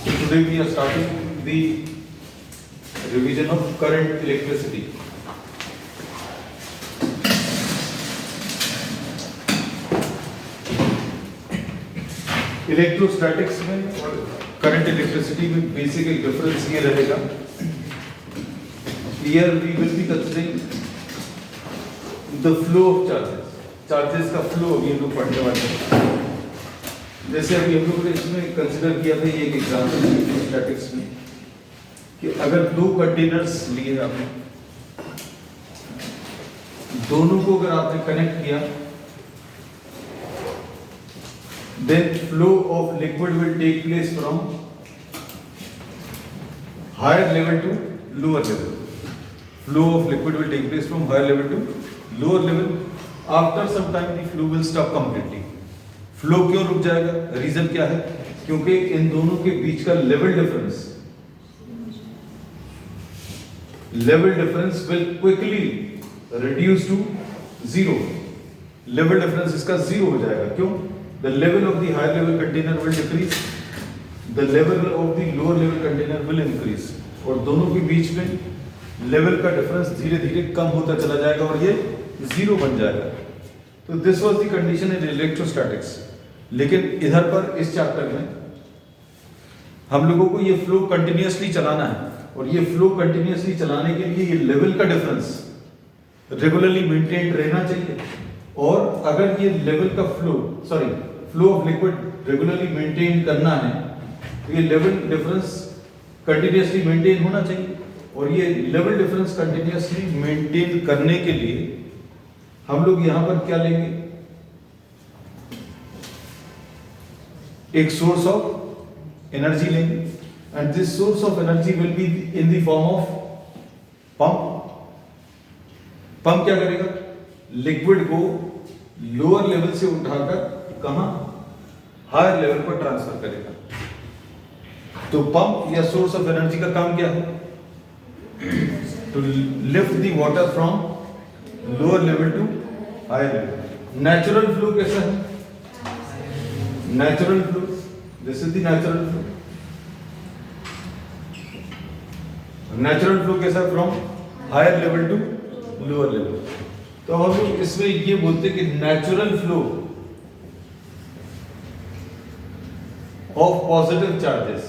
Today we are starting the revision of current electricity. Electrostatics में और current electricity में basic एक difference ये रहेगा. Here we will be considering the flow of charges. Charges का flow अभी हम लोग पढ़ने वाले हैं. जैसे अभी हम लोग ने इसमें कंसिडर किया था ये एक एग्जांपल इलेक्ट्रोस्टैटिक्स में कि अगर दो कंटेनर्स लिए आपने, दोनों को अगर आपने कनेक्ट किया, then flow of liquid will take place from higher level to lower level. Flow of liquid will take place from higher level to lower level. After some time the flow will stop completely. Flow क्यों रुक जाएगा? Reason क्या है? क्योंकि इन दोनों के बीच का level difference will quickly reduce to zero. Level difference इसका जीरो हो जाएगा. क्यों? The level of the higher level container will decrease, the level of the lower level container will increase. और दोनों के बीच में लेवल का डिफरेंस धीरे धीरे कम होता चला जाएगा और ये जीरो बन जाएगा. तो this was the condition in electrostatics. लेकिन इधर पर इस चैप्टर में हम लोगों को ये फ्लो कंटिन्यूअसली चलाना है, और ये फ्लो कंटिन्यूअसली चलाने के लिए ये लेवल का डिफरेंस रेगुलरली मेंटेन रहना चाहिए. और अगर ये लेवल का flow of liquid regularly maintain करना है तो ये लेवल डिफरेंस कंटिन्यूअसली मेंटेन होना चाहिए. और ये लेवल डिफरेंस कंटिन्यूअसली मेंटेन करने के लिए हम लोग यहां पर क्या लेंगे? एक सोर्स ऑफ एनर्जी लेंगे, and this source of energy will be in the form of pump. Pump क्या करेगा? लिक्विड को लोअर लेवल से उठाकर कहां? हायर लेवल पर ट्रांसफर करेगा. तो पंप या सोर्स ऑफ एनर्जी का काम क्या है? To lift the water from lower level to higher level. Natural flow कैसा है? Natural flow, this is the natural flow. Natural flow कैसा है? From higher level to lower level. तो हम लोग इसमें ये बोलते हैं कि natural flow of positive charges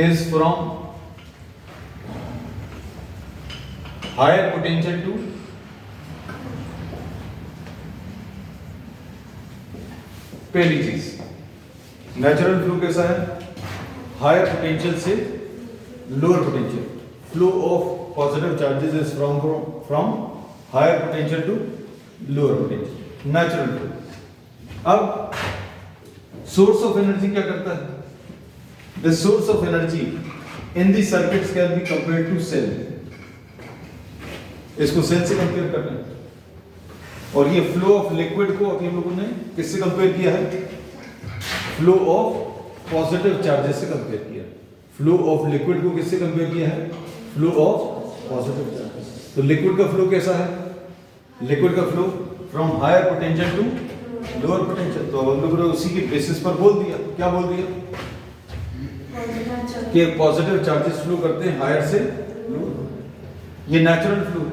is from higher potential to पहली चीज. नेचुरल फ्लो कैसा है? हायर पोटेंशियल से lower potential. Flow of positive charges is from higher potential to lower potential. Natural flow. अब सोर्स ऑफ एनर्जी क्या करता है? The source of energy in the circuits can be compared to cell. इसको cell से compare करना है. और ये फ्लो ऑफ लिक्विड को अभी हम लोगों ने किससे कंपेयर किया है? फ्लो ऑफ पॉजिटिव चार्जेस से कंपेयर किया. फ्लो ऑफ लिक्विड को किससे कंपेयर किया है? Flow of positive charges. तो लिक्विड का फ्लो कैसा है? लिक्विड का flow from higher potential to lower potential. तो हम लोगों ने उसी के बेसिस पर बोल दिया. क्या बोल दिया? कि पॉजिटिव चार्जेस फ्लो करते हैं हायर से लोअर. ये नेचुरल फ्लो.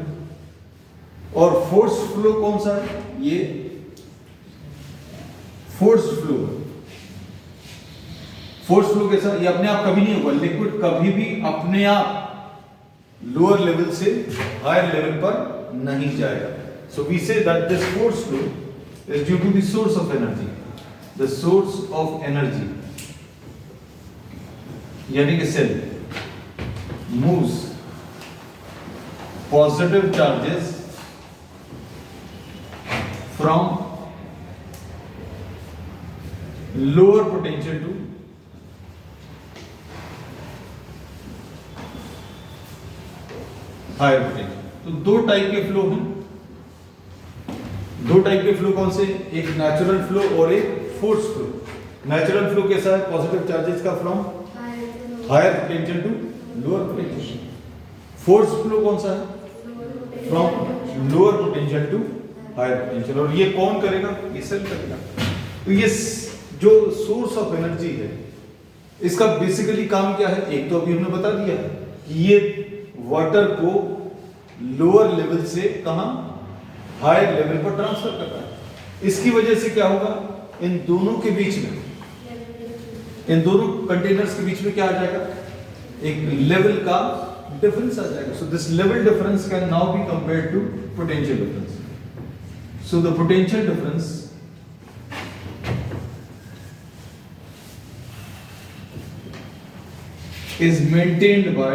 और फोर्स फ्लो कौन सा है? ये फोर्स फ्लो. फोर्स फ्लो कैसा? ये अपने आप कभी नहीं होगा. लिक्विड कभी भी अपने आप लोअर लेवल से हायर लेवल पर नहीं जाएगा. So we say that this force flow is due to the source of energy. The source of energy यानी कि cell moves positive charges from lower potential to higher potential. तो दो type के flow हैं. दो टाइप के flow कौन से? एक नेचुरल फ्लो और एक फोर्स फ्लो. नेचुरल फ्लो कैसा है? पॉजिटिव चार्जेस का from higher potential to lower potential. Force flow कौन सा है? From lower potential to higher potential. और ये कौन करेगा? ये सेल करेगा. तो ये जो सोर्स ऑफ एनर्जी है इसका बेसिकली काम क्या है? एक तो अभी हमने बता दिया कि ये वाटर को लोअर लेवल से कहां, हायर लेवल पर ट्रांसफर करता है। इसकी वजह से क्या होगा, इन दोनों के बीच में, इन दोनों कंटेनर्स के बीच में क्या आ जाएगा, एक लेवल का डिफरेंस आ जाएगा। So this level difference can now be compared to potential difference. So the potential difference is maintained by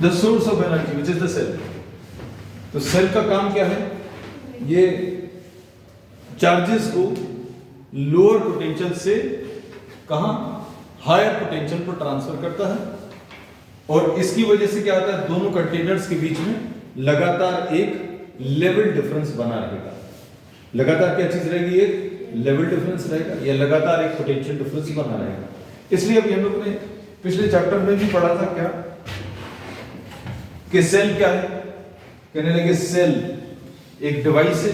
the source of energy which is the cell। तो सेल का काम क्या है, ये चार्जेस को लोअर पोटेंशियल से कहां, हायर पोटेंशियल पर ट्रांसफर करता है, और इसकी वजह से क्या होता है, दोनों कंटेनर्स के बीच में लगातार एक लेवल डिफरेंस बना रहेगा। लगातार क्या चीज रहेगी, एक लेवल डिफरेंस रहेगा, या लगातार एक पोटेंशियल डिफरेंस बना रहेगा। इसलिए अभी हम लोग ने पिछले चैप्टर में भी पढ़ा था क्या, कि सेल क्या है, कहने लगे सेल एक डिवाइस है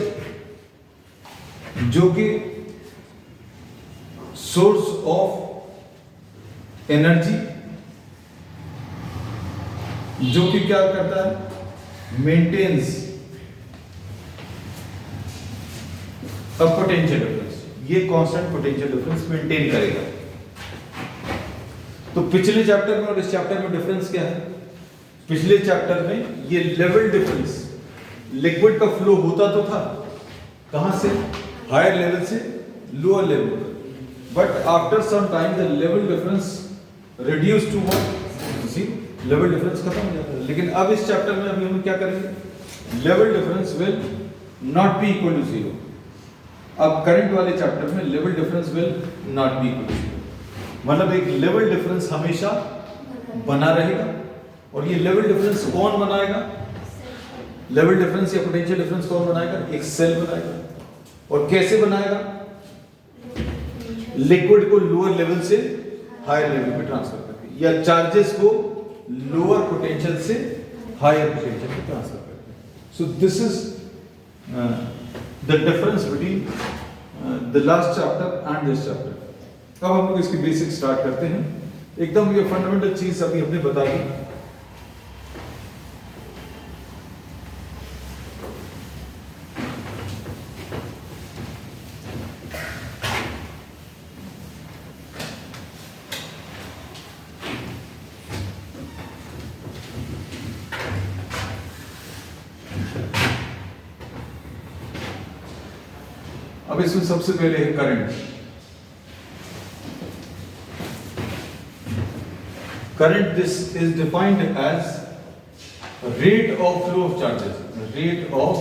जो कि सोर्स ऑफ एनर्जी, जो कि क्या करता है, मेंटेन्स अ पोटेंशियल डिफरेंस। ये कांस्टेंट पोटेंशियल डिफरेंस मेंटेन करेगा। तो पिछले चैप्टर में और इस चैप्टर में डिफरेंस क्या है, पिछले चैप्टर में ये लेवल डिफरेंस, लिक्विड का फ्लो होता तो था कहां से, हायर लेवल से lower level, but after some time the level difference reduce to what, level difference खत्म हो जाता है। लेकिन अब इस चैप्टर में अभी हम क्या करेंगे, level difference will not be equal to zero. अब करंट वाले चैप्टर में level difference will not be equal to zero, मतलब एक लेवल डिफरेंस हमेशा बना रहेगा। और ये लेवल डिफरेंस कौन बनाएगा, लेवल डिफरेंस या पोटेंशियल डिफरेंस कौन बनाएगा, एक सेल बनाएगा। और कैसे बनाएगा, लिक्विड को लोअर लेवल से हायर लेवल पे ट्रांसफर करके, या चार्जेस को लोअर पोटेंशियल से हायर पोटेंशियल पे ट्रांसफर करते हैं। So this is the difference between the last chapter and this chapter. अब हम लोग इसकी बेसिक स्टार्ट करते हैं। एकदम ये फंडामेंटल चीज अभी हमने बता दी। अब इसमें सबसे पहले है current. Current this is defined as rate of flow of charges, rate of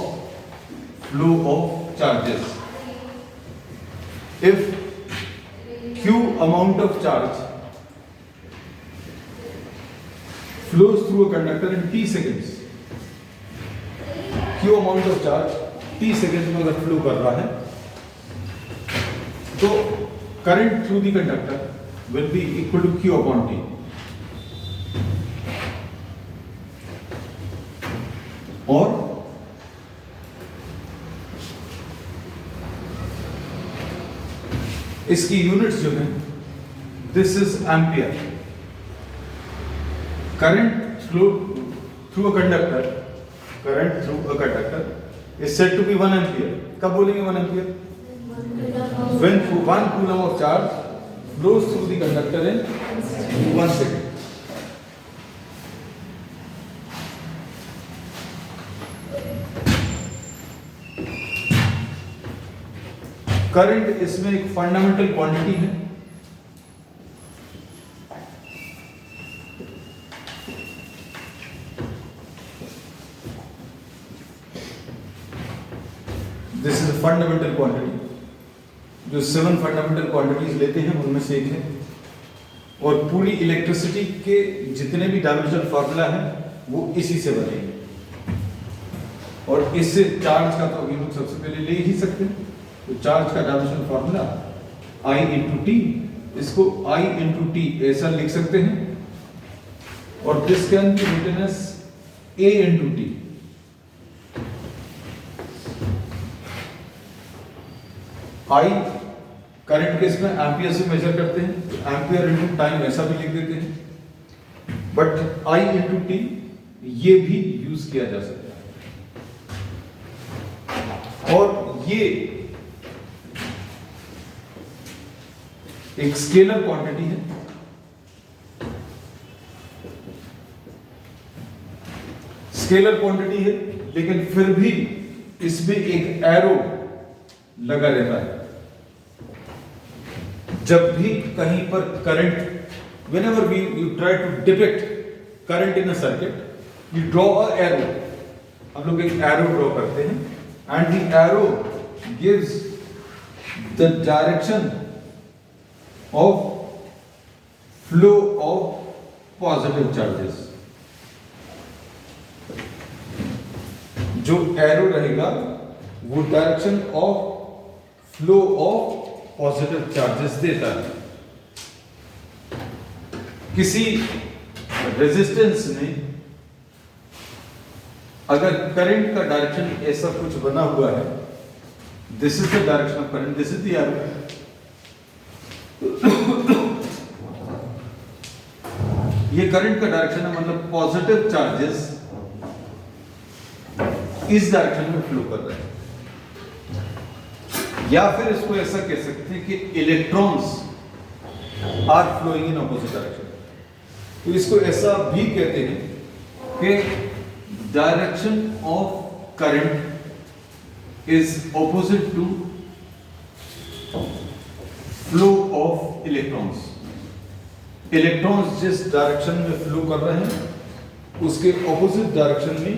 flow of charges. If q amount of charge flows through a conductor in t seconds, q amount of charge t seconds में अगर flow कर रहा है तो current through the conductor will be equal to q upon t। और इसकी units जो है, this is ampere. Current flow through a conductor, current through a conductor is said to be 1 ampere. कब बोलेंगे 1 ampere? When 1 coulomb of charge flows through the conductor in 1 second. Current इसमें एक fundamental quantity है। This is a fundamental quantity. जो 7 fundamental quantities लेते हैं उनमें से एक है। और पूरी इलेक्ट्रिसिटी के जितने भी डायमेंशनल फार्मूला है वो इसी से बनेंगे। और इससे चार्ज का तो अभी हम सबसे पहले ले ही सकते हैं। तो चार्ज का डायमेंशनल फार्मूला I × T, इसको I × T ऐसा लिख सकते हैं और this can be written as A into T. I current case में एम्पियर से मेजर करते हैं, तो एम्पियर इंटू टाइम ऐसा भी लिख देते हैं, बट I इंटू टी ये भी यूज किया जा सकता है। और ये एक स्केलर क्वांटिटी है, स्केलर क्वांटिटी है, लेकिन फिर भी इसमें एक एरो लगा रहता है। जब भी कहीं पर current, whenever you try to depict current in a circuit, you draw a arrow. हम लोग एक एरो ड्रॉ करते हैं, and the arrow gives the direction of flow of positive charges. जो एरो रहेगा वो direction of flow of positive charges देता है। किसी रेजिस्टेंस में अगर करंट का डायरेक्शन ऐसा कुछ बना हुआ है, this is the direction of current, this is the arrow, ये करंट का डायरेक्शन है, मतलब पॉजिटिव चार्जेस इस डायरेक्शन में फ्लो कर रहे हैं। या फिर इसको ऐसा कह सकते हैं कि electrons are flowing in opposite direction. तो इसको ऐसा भी कहते हैं कि direction of current is opposite to flow of electrons. Electrons जिस डायरेक्शन में फ्लो कर रहे हैं उसके ऑपोजिट डायरेक्शन में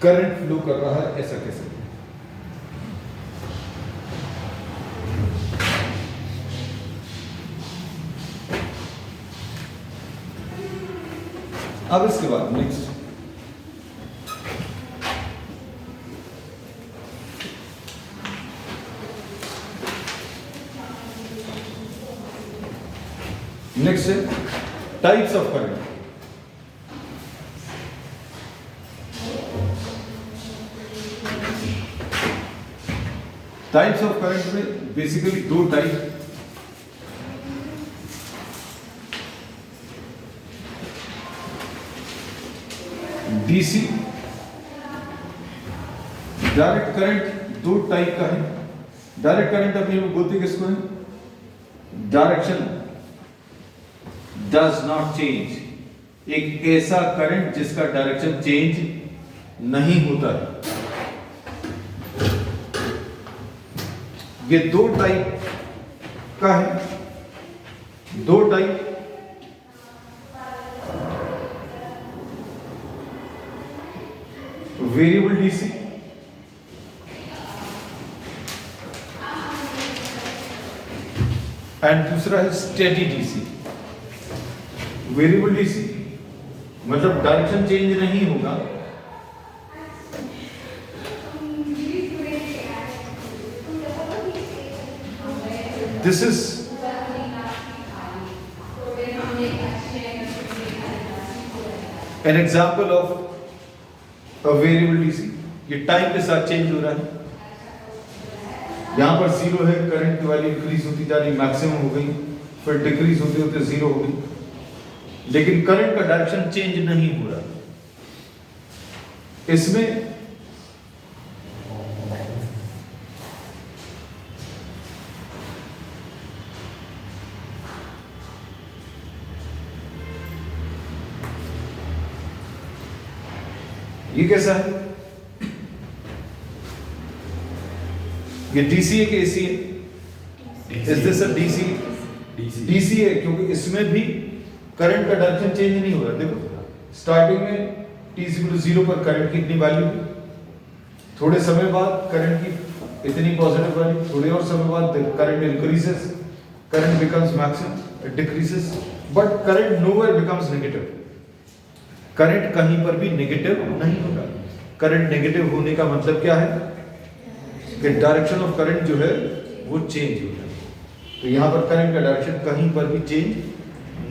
करंट फ्लो कर रहा है, ऐसा कह सकते हैं। अब इसके बाद नेक्स्ट है types of current. Types of current में बेसिकली दो टाइप, डीसी डायरेक्ट करंट दो टाइप का है। डायरेक्ट करंट अपने बोलते किसको है? डायरेक्शन डज नॉट चेंज, एक ऐसा करंट जिसका डायरेक्शन चेंज नहीं होता है। ये दो टाइप का है, दो टाइप, वेरिएबल डीसी एंड दूसरा है स्टेडी डीसी। वेरिएबल डीसी मतलब डायरेक्शन चेंज नहीं होगा, this is an example of a variable DC. ये टाइम के साथ चेंज हो रहा है। यहां पर जीरो है, करंट की वैल्यू इंक्रीज होती जा रही, मैक्सिमम हो गई, फिर डिक्रीज होते होते जीरो हो गई, लेकिन करंट का डायरेक्शन चेंज नहीं हो रहा। इसमें ये कैसा है? ये डीसी है कि एसी है? Is this a DC? DC है क्योंकि इसमें भी करंट का डायरेक्शन चेंज नहीं हो रहा। देखो स्टार्टिंग में t0 पर करंट की इतनी वैल्यू, थोड़े समय बाद करंट की इतनी पॉजिटिव वैल्यू, थोड़े और समय बाद current increases, current becomes maximum, it decreases, but current nowhere becomes negative. Current कहीं पर भी नेगेटिव नहीं होगा। करंट नेगेटिव होने का मतलब क्या है कि डायरेक्शन ऑफ करंट जो है वो चेंज हो रहा है। तो यहां पर करंट का डायरेक्शन कहीं पर भी चेंज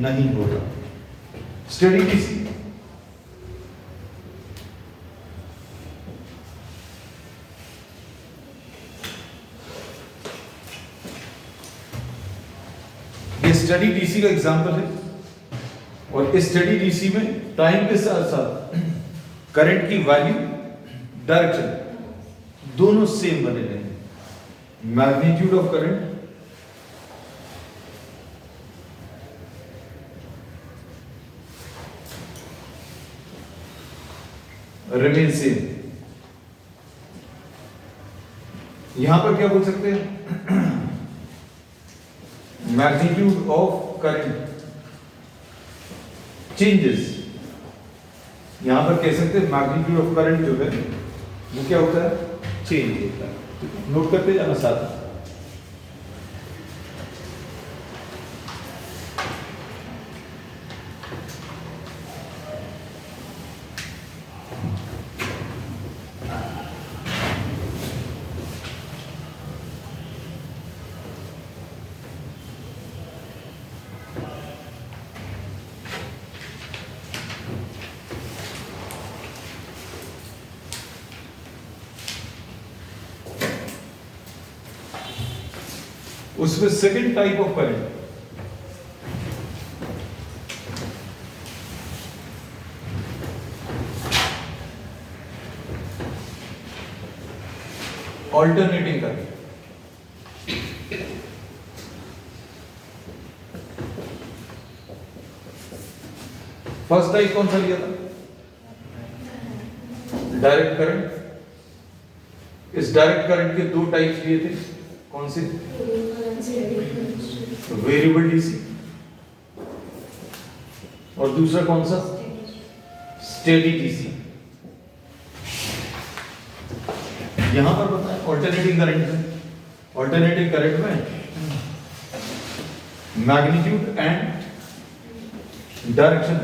नहीं होगा। स्टेडी डीसी, ये स्टेडी डीसी का एग्जांपल है। और इस स्टेडी डीसी में टाइम के साथ साथ करंट की वैल्यू, डायरेक्शन दोनों सेम बने रहेंगे। Magnitude of current remain same. यहां पर क्या बोल सकते हैं? Magnitude of current changes. यहां पर कह सकते हैं मैग्नीट्यूड ऑफ करंट जो है वो क्या होता है? चेंज होता है। नोट करते जाना साथ। उसमें second type of current alternating current. First type कौन सा लिया था? Direct current. इस डायरेक्ट करंट के दो टाइप्स लिए थे, कौन से? वेरिएबल डीसी और दूसरा कौन सा? Steady DC. यहां पर बताएं ऑल्टरनेटिंग करंट में, ऑल्टरनेटिंग करंट में magnitude and direction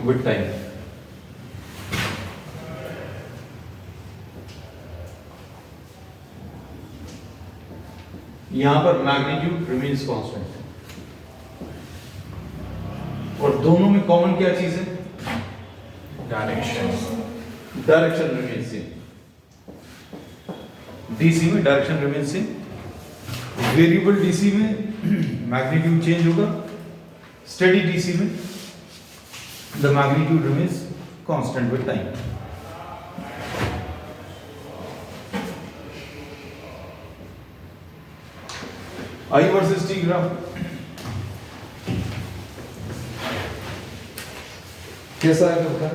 with time. यहां पर मैग्नीट्यूड रिमेन्स कांस्टेंट और दोनों में कॉमन क्या चीज है? Direction. Direction remains same. DC में direction remains same. Variable DC में मैग्नीट्यूड चेंज होगा, स्टेडी डीसी में the magnitude remains constant with time. I versus T graph कैसा है करता है?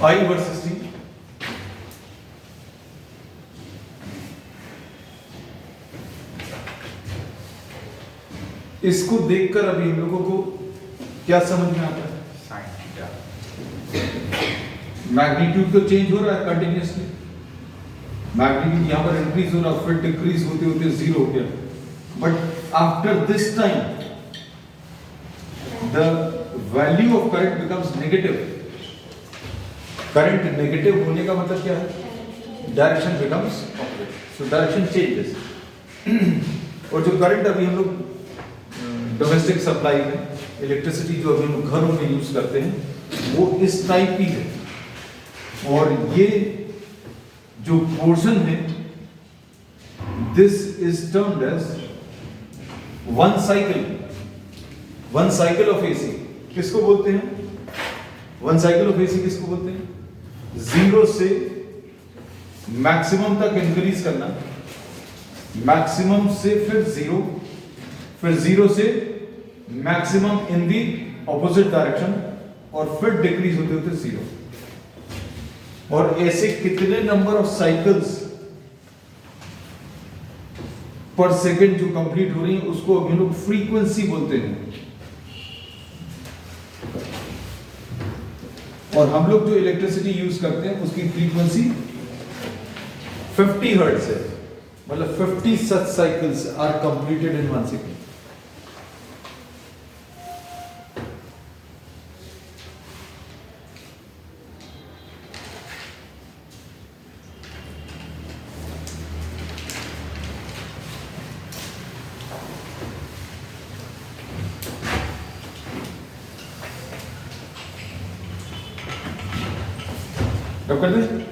आई वर्सेस टी इसको देखकर अभी हम लोगों को क्या समझ में आता है? Sine theta. मैग्नीट्यूड तो चेंज हो रहा है कंटिन्यूअसली। मैग्नीट्यूड यहां पर इंक्रीज हो रहा, फिर डिक्रीज होते होते जीरो हो गया। But after this time the value of current becomes negative. Current negative होने का मतलब क्या है? Direction becomes opposite, so direction changes. और जो करंट अभी हम लोग डोमेस्टिक सप्लाई में, इलेक्ट्रिसिटी जो अभी हम लोग घरों में यूज करते हैं वो इस टाइप की है। और ये जो पोर्शन है this is termed as one cycle. One cycle of AC किसको बोलते हैं? वन साइकिल ऑफ एसी किसको बोलते हैं? जीरो से मैक्सिमम तक इंक्रीज करना, मैक्सिमम से फिर जीरो से maximum in the opposite direction और फिर डिक्रीज होते होते जीरो। और ऐसे कितने नंबर ऑफ साइकिल्स पर सेकेंड जो कंप्लीट हो रही है उसको हम लोग फ्रीक्वेंसी बोलते हैं। और हम लोग जो इलेक्ट्रिसिटी यूज करते हैं उसकी फ्रीक्वेंसी 50 हर्ट्ज है, मतलब 50 such cycles are completed in 1 second. अब कर दें।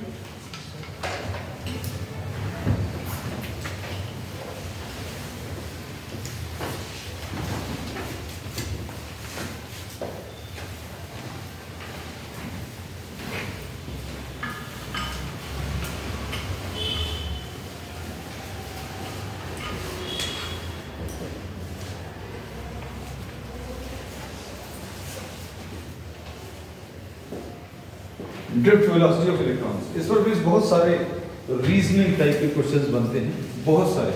ड्रिफ्ट वेलोसिटी ऑफ इलेक्ट्रॉन्स, इस पर भी बहुत सारे रीजनिंग टाइप के क्वेश्चंस बनते हैं, बहुत सारे,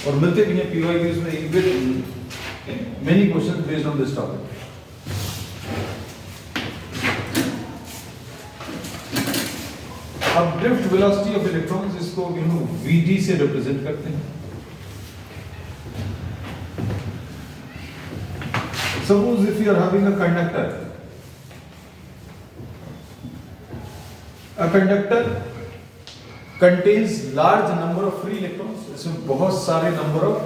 और मिलते भी हैं पीवाईक्यूज में, many questions based on this topic. अब ड्रिफ्ट वेलोसिटी ऑफ इलेक्ट्रॉन्स, इसको वीडी से रिप्रेजेंट करते हैं। Suppose if you are having a conductor, A conductor contains large number of free electrons, इसमें बहुत सारे number of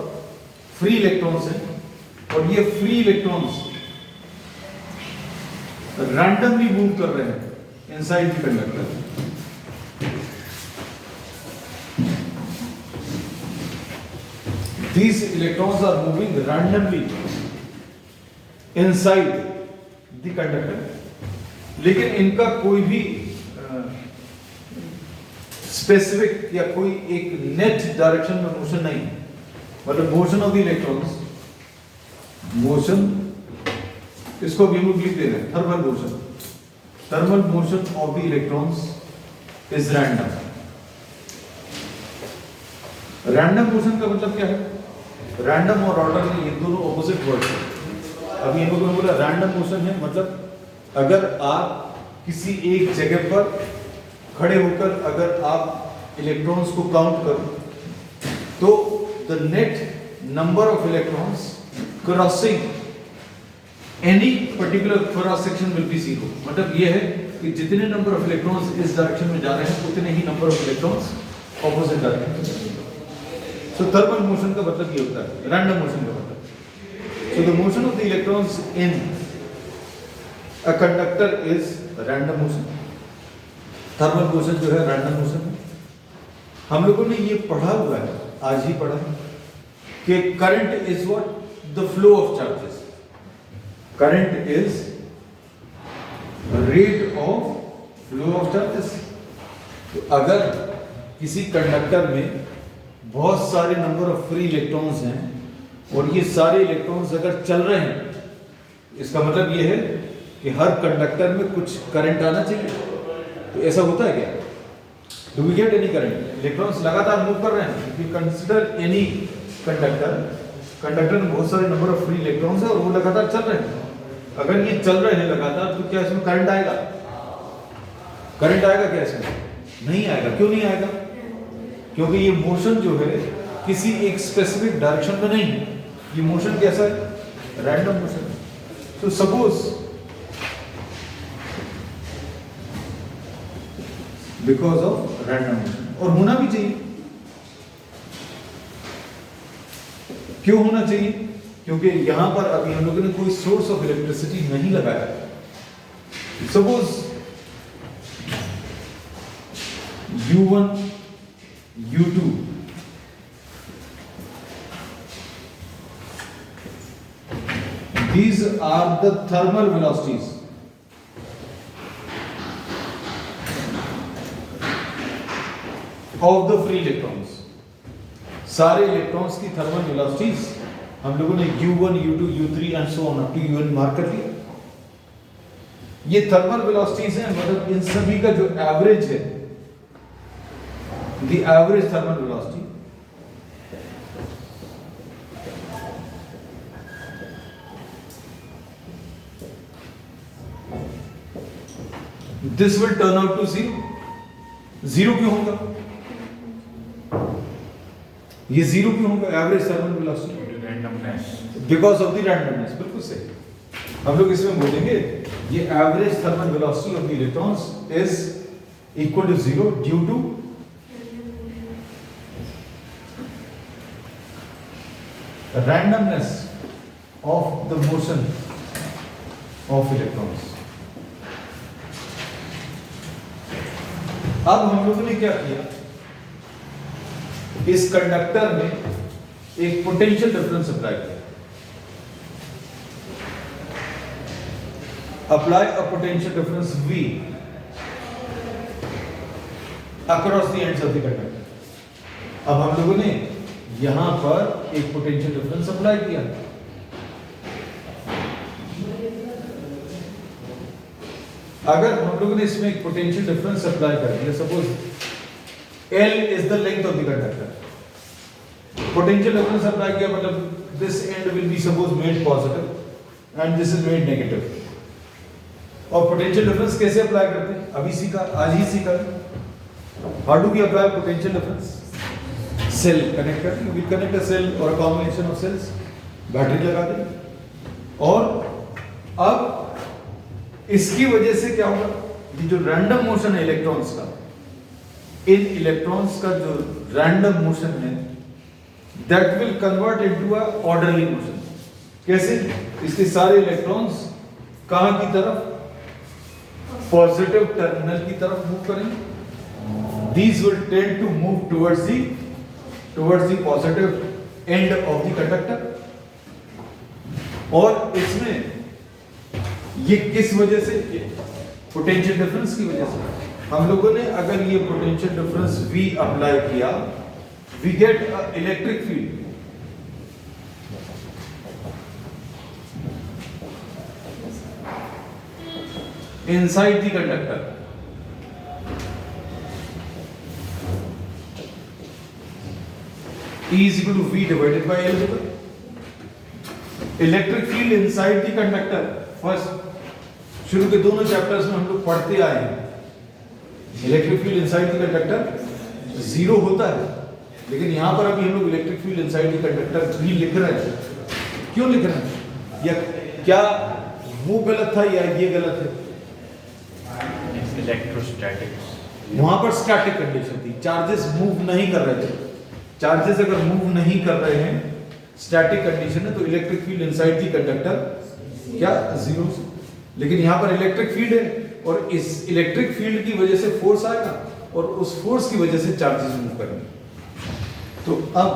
free electrons हैं, और ये free electrons randomly move कर रहे हैं inside the conductor। These electrons are moving randomly inside the conductor, लेकिन इनका कोई भी स्पेसिफिक या कोई एक नेट डायरेक्शन में मोशन नहीं, मतलब motion of the electrons, motion, इसको भी हम लिख दे रहे हैं thermal motion. Thermal motion of the electrons is random. Random motion का मतलब क्या है? रैंडम और ऑर्डरली ये दोनों ऑपोजिट वर्ड है। अभी इन लोगों ने बोला रैंडम मोशन है, मतलब अगर आप किसी एक जगह पर खड़े होकर अगर आप इलेक्ट्रॉन्स को काउंट करो तो the net number of electrons crossing any particular cross section will be zero. मतलब ये है कि जितने नंबर ऑफ इलेक्ट्रॉन्स इस डायरेक्शन में जा रहे हैं उतने ही number of electrons opposite direction में। सो थर्मल मोशन का मतलब ये होता है, रैंडम मोशन का मतलब। So the motion of the electrons in a conductor is random motion. Thermal motion जो है रैंडम मोशन है। हम लोगों ने ये पढ़ा हुआ है, आज ही पढ़ा कि current is what? The flow of charges. Current is rate of flow of charges. तो अगर किसी कंडक्टर में बहुत सारे नंबर ऑफ फ्री इलेक्ट्रॉन्स हैं और ये सारे इलेक्ट्रॉन्स अगर चल रहे हैं, इसका मतलब ये है कि हर कंडक्टर में कुछ करंट आना चाहिए। तो ऐसा होता है क्या? Do we get any current? Electrons लगातार मूव कर रहे हैं। If you consider any conductor, conductor में बहुत सारे नंबर ऑफ फ्री इलेक्ट्रॉन्स है और वो लगातार चल रहे हैं। अगर ये चल रहे हैं लगातार तो क्या इसमें करंट आएगा? करंट आएगा क्या इसमें? नहीं आएगा। क्यों नहीं आएगा? क्योंकि ये मोशन जो है किसी एक स्पेसिफिक डायरेक्शन में नहीं है। ये मोशन कैसा है? Random motion. तो suppose because of random motion, और होना भी चाहिए। क्यों होना चाहिए? क्योंकि यहां पर अभी हम लोगों ने कोई सोर्स ऑफ इलेक्ट्रिसिटी नहीं लगाया। Suppose U1, U2 these are the thermal velocities of the free electrons। सारे इलेक्ट्रॉन्स की थर्मल वेलोसिटीज हम लोगों ने U1, U2, U3 and so on up to UN mark कर लिया। ये थर्मल वेलोसिटीज हैं, मतलब इन सभी का जो एवरेज है, the average thermal velocity, this will turn out to zero. Zero क्यों होगा? ये जीरो क्यों होगा? Average thermal velocity, randomness, because of the randomness. बिल्कुल सही। हम लोग इसमें बोलेंगे ये average thermal velocity of the electrons is equal to zero due to randomness of the motion of electrons। अब हम लोगों ने क्या किया, इस कंडक्टर में एक पोटेंशियल डिफरेंस अप्लाई किया। Apply a potential difference V across the ends of the conductor. अब हम लोगों ने यहां पर एक पोटेंशियल डिफरेंस अप्लाई किया। अगर हम लोगों ने इसमें एक पोटेंशियल डिफरेंस अप्लाई कर दिया, suppose L is the length of the conductor, potential difference apply किया मतलब this end will be suppose made positive and this is made negative. और पोटेंशियल डिफरेंस कैसे अप्लाई करते हैं, अभी सीखा, आज ही सीखा। How do we apply potential difference? Cell connect करते, वी कनेक्ट अ सेल और कॉम्बिनेशन ऑफ सेल्स, बैटरी लगा दें। और अब इसकी वजह से क्या होगा, ये जो रैंडम मोशन है इलेक्ट्रॉन्स का, इन इलेक्ट्रॉन्स का जो रैंडम मोशन है that will convert into a orderly motion. कैसे? इसके सारे इलेक्ट्रॉन्स कहां की तरफ? पॉजिटिव टर्मिनल की तरफ मूव करेंगे। These will tend to move towards the positive end of the conductor। और इसमें ये किस वजह से? पोटेंशियल डिफरेंस की वजह से। हम लोगों ने अगर ये पोटेंशियल डिफरेंस V अप्लाई किया, we get electric field. inside the conductor। E is equal to V divided by L होगा। Electric field inside the conductor, first शुरू के दोनों चैप्टर्स में हम लोग पढ़ते आए हैं electric field inside the conductor zero होता है, लेकिन यहां पर अभी हम लोग electric field inside the conductor भी लिख रहे हैं। क्यों लिख रहे हैं? या क्या वो गलत था या ये गलत है? इलेक्ट्रोस्टैटिक्स, वहां पर स्टैटिक कंडीशन थी, चार्जेस मूव नहीं कर रहे थे। चार्जेस अगर मूव नहीं कर रहे हैं, स्टैटिक कंडीशन है, तो electric field inside the conductor क्या? जीरो। लेकिन यहां पर इलेक्ट्रिक फील्ड है और इस इलेक्ट्रिक फील्ड की वजह से फोर्स आएगा और उस फोर्स की वजह से चार्जेस मूव करेंगे। तो अब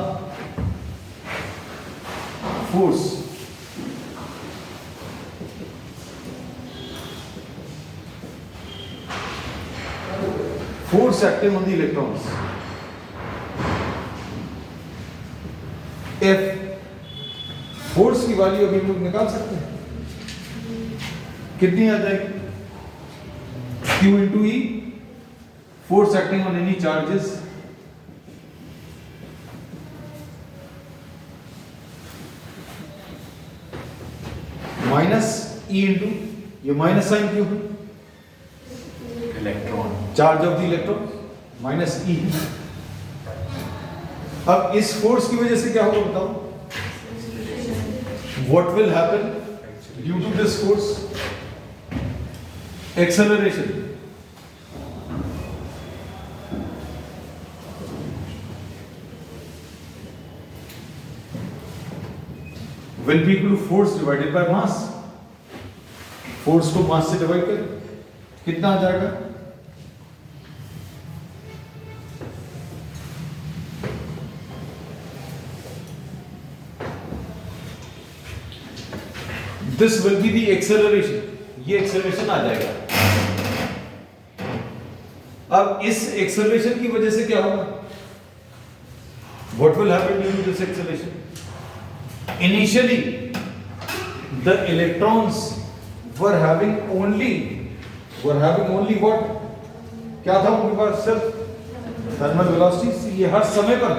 force acting on the electrons, F, force की वैल्यू अभी हम लोग निकाल सकते हैं, कितनी आ जाएगी? Q into E, force acting on any charges, minus E into, ये माइनस साइन क्यों है? Electron, charge of the electron, minus E। अब इस फोर्स की वजह से क्या होगा बताओ? What will happen due to this force? Acceleration will be equal to force divided by mass। Force को मास से डिवाइड करें, कितना आ जाएगा? This will be the acceleration, ये acceleration आ जाएगा। अब इस acceleration की वजह से क्या होगा? What will happen due to this acceleration? Initially, the electrons were having only what? क्या था उनके पास? सिर्फ थर्मल वेलोसिटी। ये हर समय पर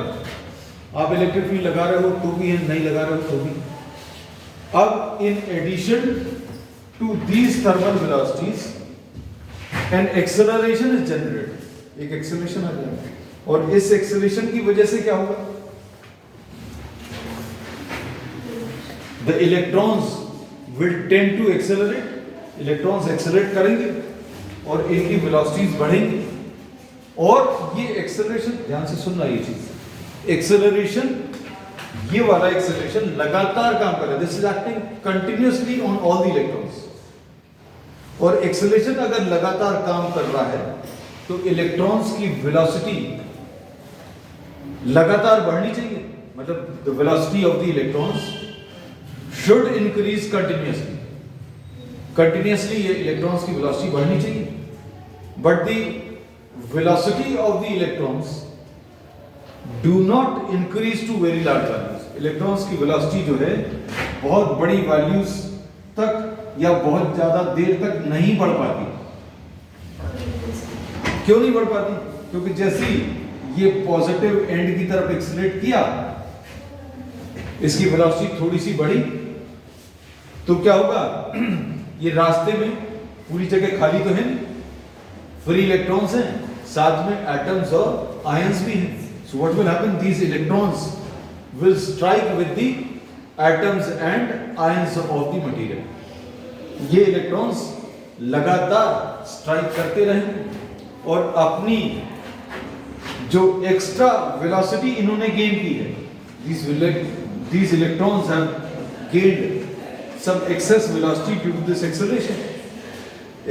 आप इलेक्ट्रिक फील्ड लगा रहे हो तो भी, नहीं लगा रहे हो तो भी। अब in addition to these thermal velocities, an acceleration is generated, एक acceleration आ जाएगा और इस acceleration की वजह से क्या होगा? The electrons will tend to accelerate, electrons accelerate करेंगे और इनकी velocities बढ़ेंगी और ये acceleration, ध्यान से सुनना ये चीज, acceleration, ये वाला एक्सेलरेशन लगातार काम कर रहा है, this is acting continuously on all the electrons. और एक्सेलरेशन अगर लगातार काम कर रहा है तो इलेक्ट्रॉन्स की वेलोसिटी लगातार बढ़नी चाहिए, मतलब the velocity of the electrons should increase continuously, continuously ये इलेक्ट्रॉन्स की वेलोसिटी बढ़नी चाहिए, but the velocity of the electrons do not increase to very large values. Electrons की वेलोसिटी जो है बहुत बड़ी वैल्यूज तक या बहुत ज्यादा देर तक नहीं बढ़ पाती। क्यों नहीं बढ़ पाती? क्योंकि जैसे ये पॉजिटिव एंड की तरफ एक्सीलरेट किया, इसकी वेलोसिटी थोड़ी सी बढ़ी, तो क्या होगा, ये रास्ते में पूरी जगह खाली तो है नहीं, फ्री इलेक्ट्रॉन्स हैं, साथ में एटम्स और आयंस भी हैं। So what will happen, these electrons will strike with the atoms and ions of the material. ये इलेक्ट्रॉन्स लगातार स्ट्राइक करते रहेंगे और अपनी जो एक्स्ट्रा वेलोसिटी इन्होंने गेन की है, these electrons have gained some excess velocity due to this acceleration.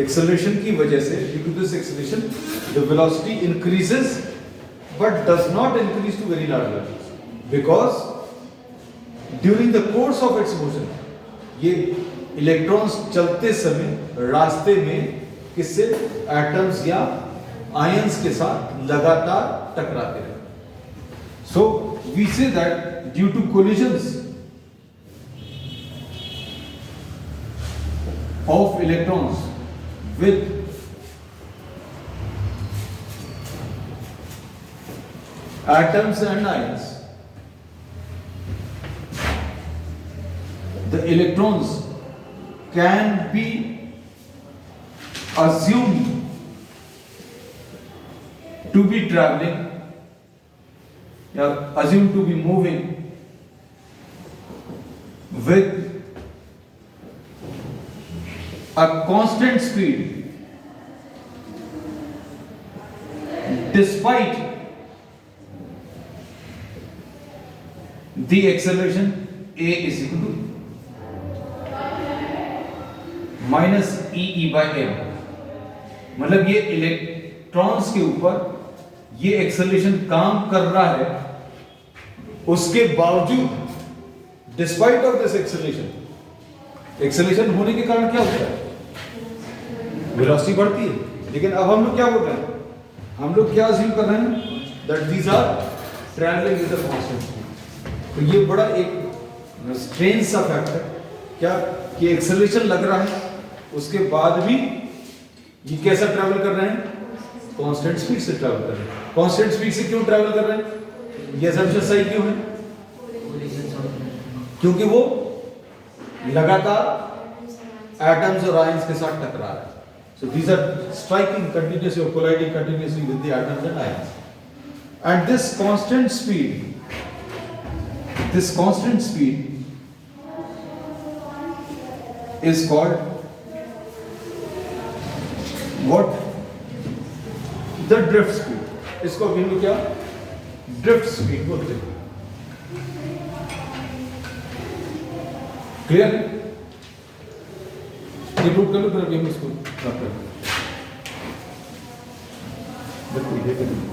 Acceleration की वजह से, due to this acceleration, the velocity increases but does not increase to very large values, because during the course of its motion, ये electrons चलते समय रास्ते में किससे, atoms या आयंस के साथ लगातार टकराते रहे। So we say that due to collisions of electrons with atoms and ions, the electrons can be assumed to be traveling or assumed to be moving with a constant speed despite the acceleration A is equal to minus e by m. मतलब ये electrons के ऊपर ये acceleration काम कर रहा है, उसके बावजूद, despite of this acceleration, acceleration होने के कारण क्या होता है, वेलोसिटी बढ़ती है। लेकिन अब हम लोग क्या बोल रहे हैं, हम लोग क्या अज्यूम कर रहे हैं, that these are travelling with a constant speed. तो ये बड़ा एक स्ट्रेंज सा फैक्ट है क्या, कि एक्सेलरेशन लग रहा है, उसके बाद भी ये कैसा ट्रैवल कर रहे हैं, कांस्टेंट स्पीड से ट्रैवल कर रहे हैं। कांस्टेंट स्पीड से क्यों ट्रैवल कर रहे हैं, ये असम्पशन सही क्यों है, क्योंकि वो लगातार एटम्स और आयंस के साथ टकरा रहा है। So these are striking continuously और colliding continuously with the atoms and ions, and this constant speed is called what, the drift speed। इसको हम लोग क्या ड्रिफ्ट स्पीड बोलते हैं। क्लियर? ये प्रूव कर लो, फिर अभी हम इसको प्राप्त करेंगे। बिल्कुल ये करेंगे।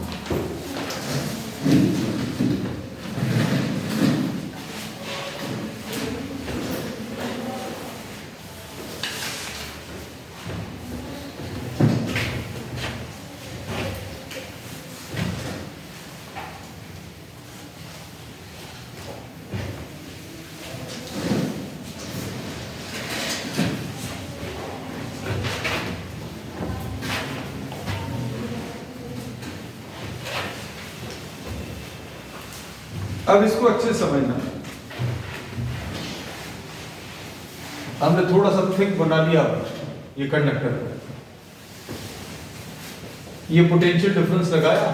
अब इसको अच्छे से समझना, हमने थोड़ा सा थिक बना लिया ये कंडक्टर, ये पोटेंशियल डिफरेंस लगाया,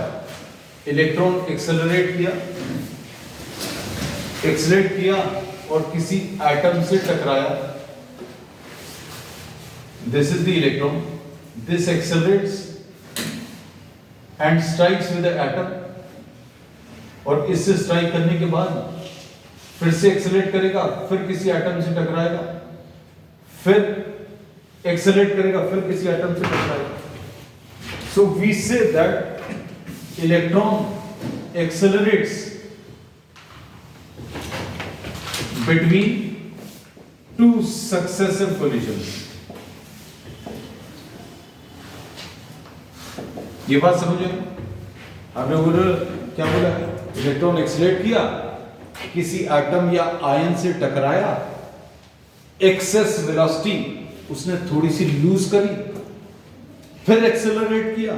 इलेक्ट्रॉन एक्सेलरेट किया और किसी एटम से टकराया। This is the electron, this accelerates and strikes with the atom, और इससे स्ट्राइक करने के बाद फिर से एक्सेलरेट करेगा, फिर किसी एटम से टकराएगा, फिर एक्सेलरेट करेगा, फिर किसी एटम से टकराएगा। So we say that electron accelerates between two successive collisions. ये बात समझो, आपने बोला क्या बोला, इलेक्ट्रॉन एक्सेलरेट किया, किसी एटम या आयन से टकराया, एक्सेस वेलोसिटी उसने थोड़ी सी लूज करी, फिर एक्सेलरेट किया,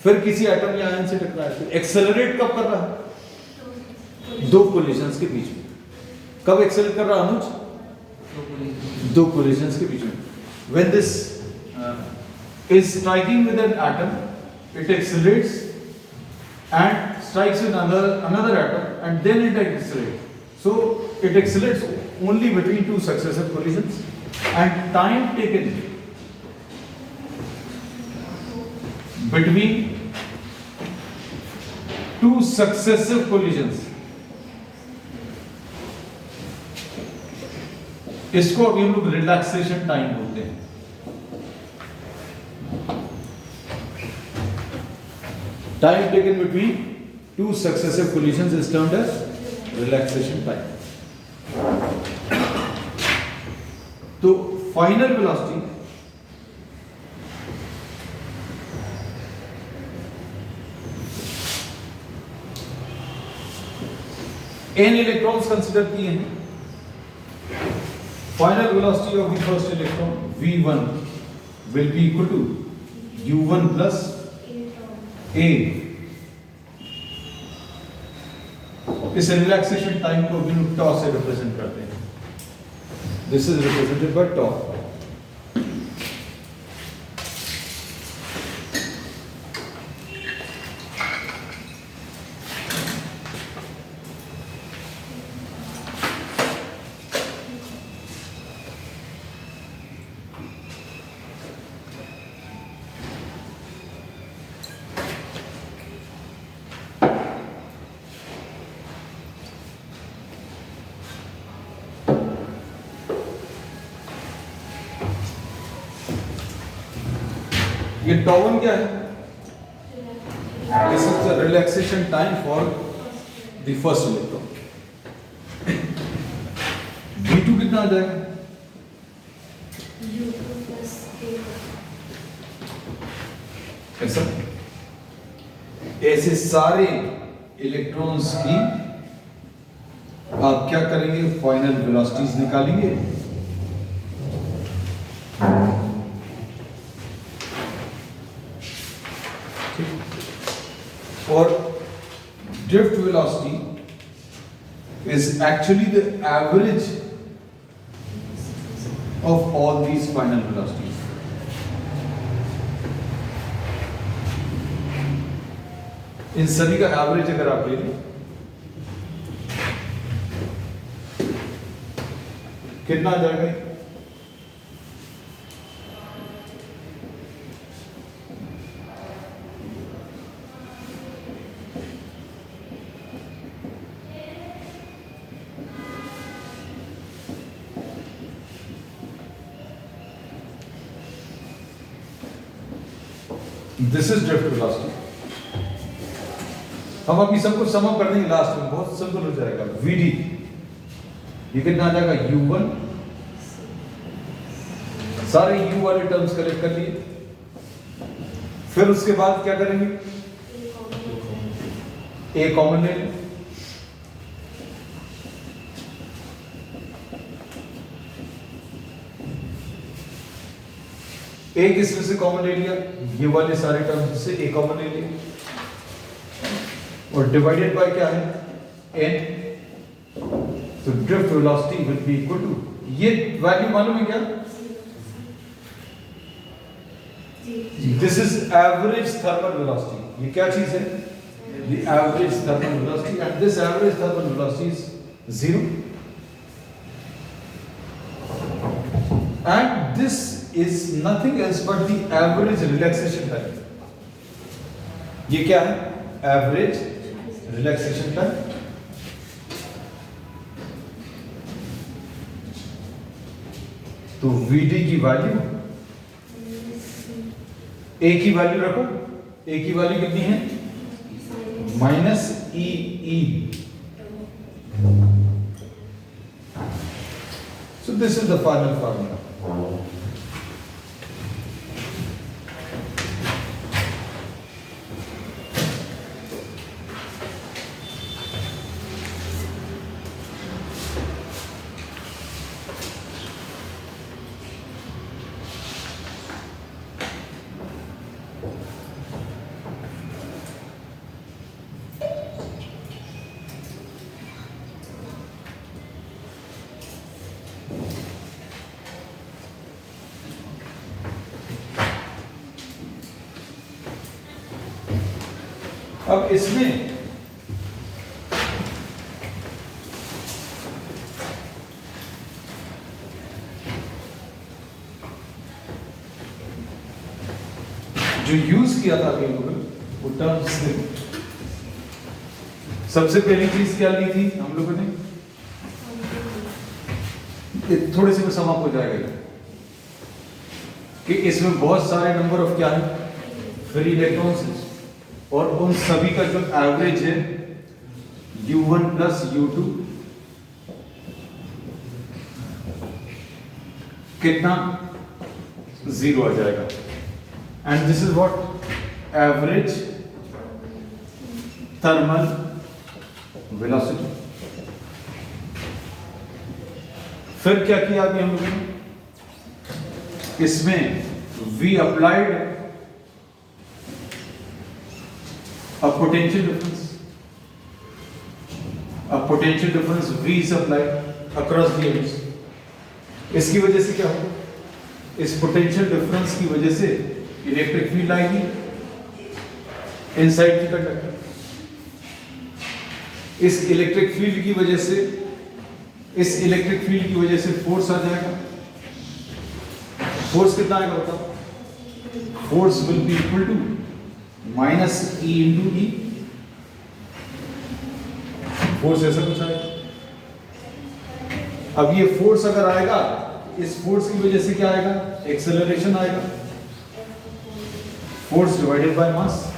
फिर किसी एटम या आयन से टकराया, फिर एक्सेलरेट कब कर रहा है? दो कोलिजन्स के बीच में। कब एक्सेलरेट कर रहा अनुज? दो कोलिजन्स के बीच में। When this is striking with an atom, it accelerates and strikes with another atom, and then it accelerates. So it accelerates only between two successive collisions, and time taken between two successive collisions, इसको अभी हम लोग relaxation time बोलते हैं। Time taken between two successive collisions is termed as relaxation time. तो final velocity n electrons consider किए हैं। Final velocity of the first electron v1 will be equal to u1 plus a। इस relaxation time को भी टॉ से represent करते हैं। This is represented by टॉ। ये टॉ1 क्या है? This is the relaxation time for the first electron. v2 कितना आ जाएगा? ऐसा ऐसे सारे इलेक्ट्रॉन्स की आप क्या करेंगे? फाइनल वेलोसिटीज निकालेंगे। और drift velocity is actually the average of all these final velocities. इन सभी का एवरेज अगर आप ले लें, कितना आ जाएगा? This is drift velocity. हम अभी सबको सम अप कर देंगे लास्ट में, बहुत सिंपल हो जाएगा। vd ये कितना आ जाएगा? u1, सारे u वाले टर्म्स कलेक्ट कर लिए, फिर उसके बाद क्या करेंगे? a कॉमन ले लें, एक इसमें से कॉमन ले लिया, ये वाले सारे टर्म्स से a कॉमन ले लिया, और डिवाइडेड बाय क्या है? n। तो drift velocity will be equal to, ये वैल्यू मालूम है क्या? This is average thermal velocity. ये क्या चीज है? The average thermal velocity, and this average thermal velocity is 0, and this is nothing else but the average relaxation time. ये क्या है? Average relaxation time। तो Vd की वैल्यू ए की वैल्यू रखो, ए की वैल्यू कितनी है minus E. So this is the final formula. अब इसमें जो यूज किया था अभी लोगों ने वो टर्म्स ने, सबसे पहली चीज क्या ली थी हम लोगों ने, थोड़े से में सम अप हो जाएगा कि इसमें बहुत सारे नंबर ऑफ क्या है फ्री इलेक्ट्रॉन्स हैं, और उन सभी का जो एवरेज है U1 प्लस U2 कितना 0 आ जाएगा। And this is what average thermal velocity. फिर क्या किया अभी हम लोगों ने, इसमें V applied a potential difference V is applied across the ends। इसकी वजह से क्या होगा, इस पोटेंशियल डिफरेंस की वजह से इलेक्ट्रिक फील्ड आएगी इनसाइड द कंडक्टर। इस इलेक्ट्रिक फील्ड की वजह से फोर्स आ जाएगा। फोर्स कितना आएगा बताओ, force will be equal to minus e into E. Force ऐसा कुछ आएगा। अब ये फोर्स अगर आएगा, इस फोर्स की वजह से क्या आएगा, एक्सेलरेशन आएगा। फोर्स डिवाइडेड बाय मास,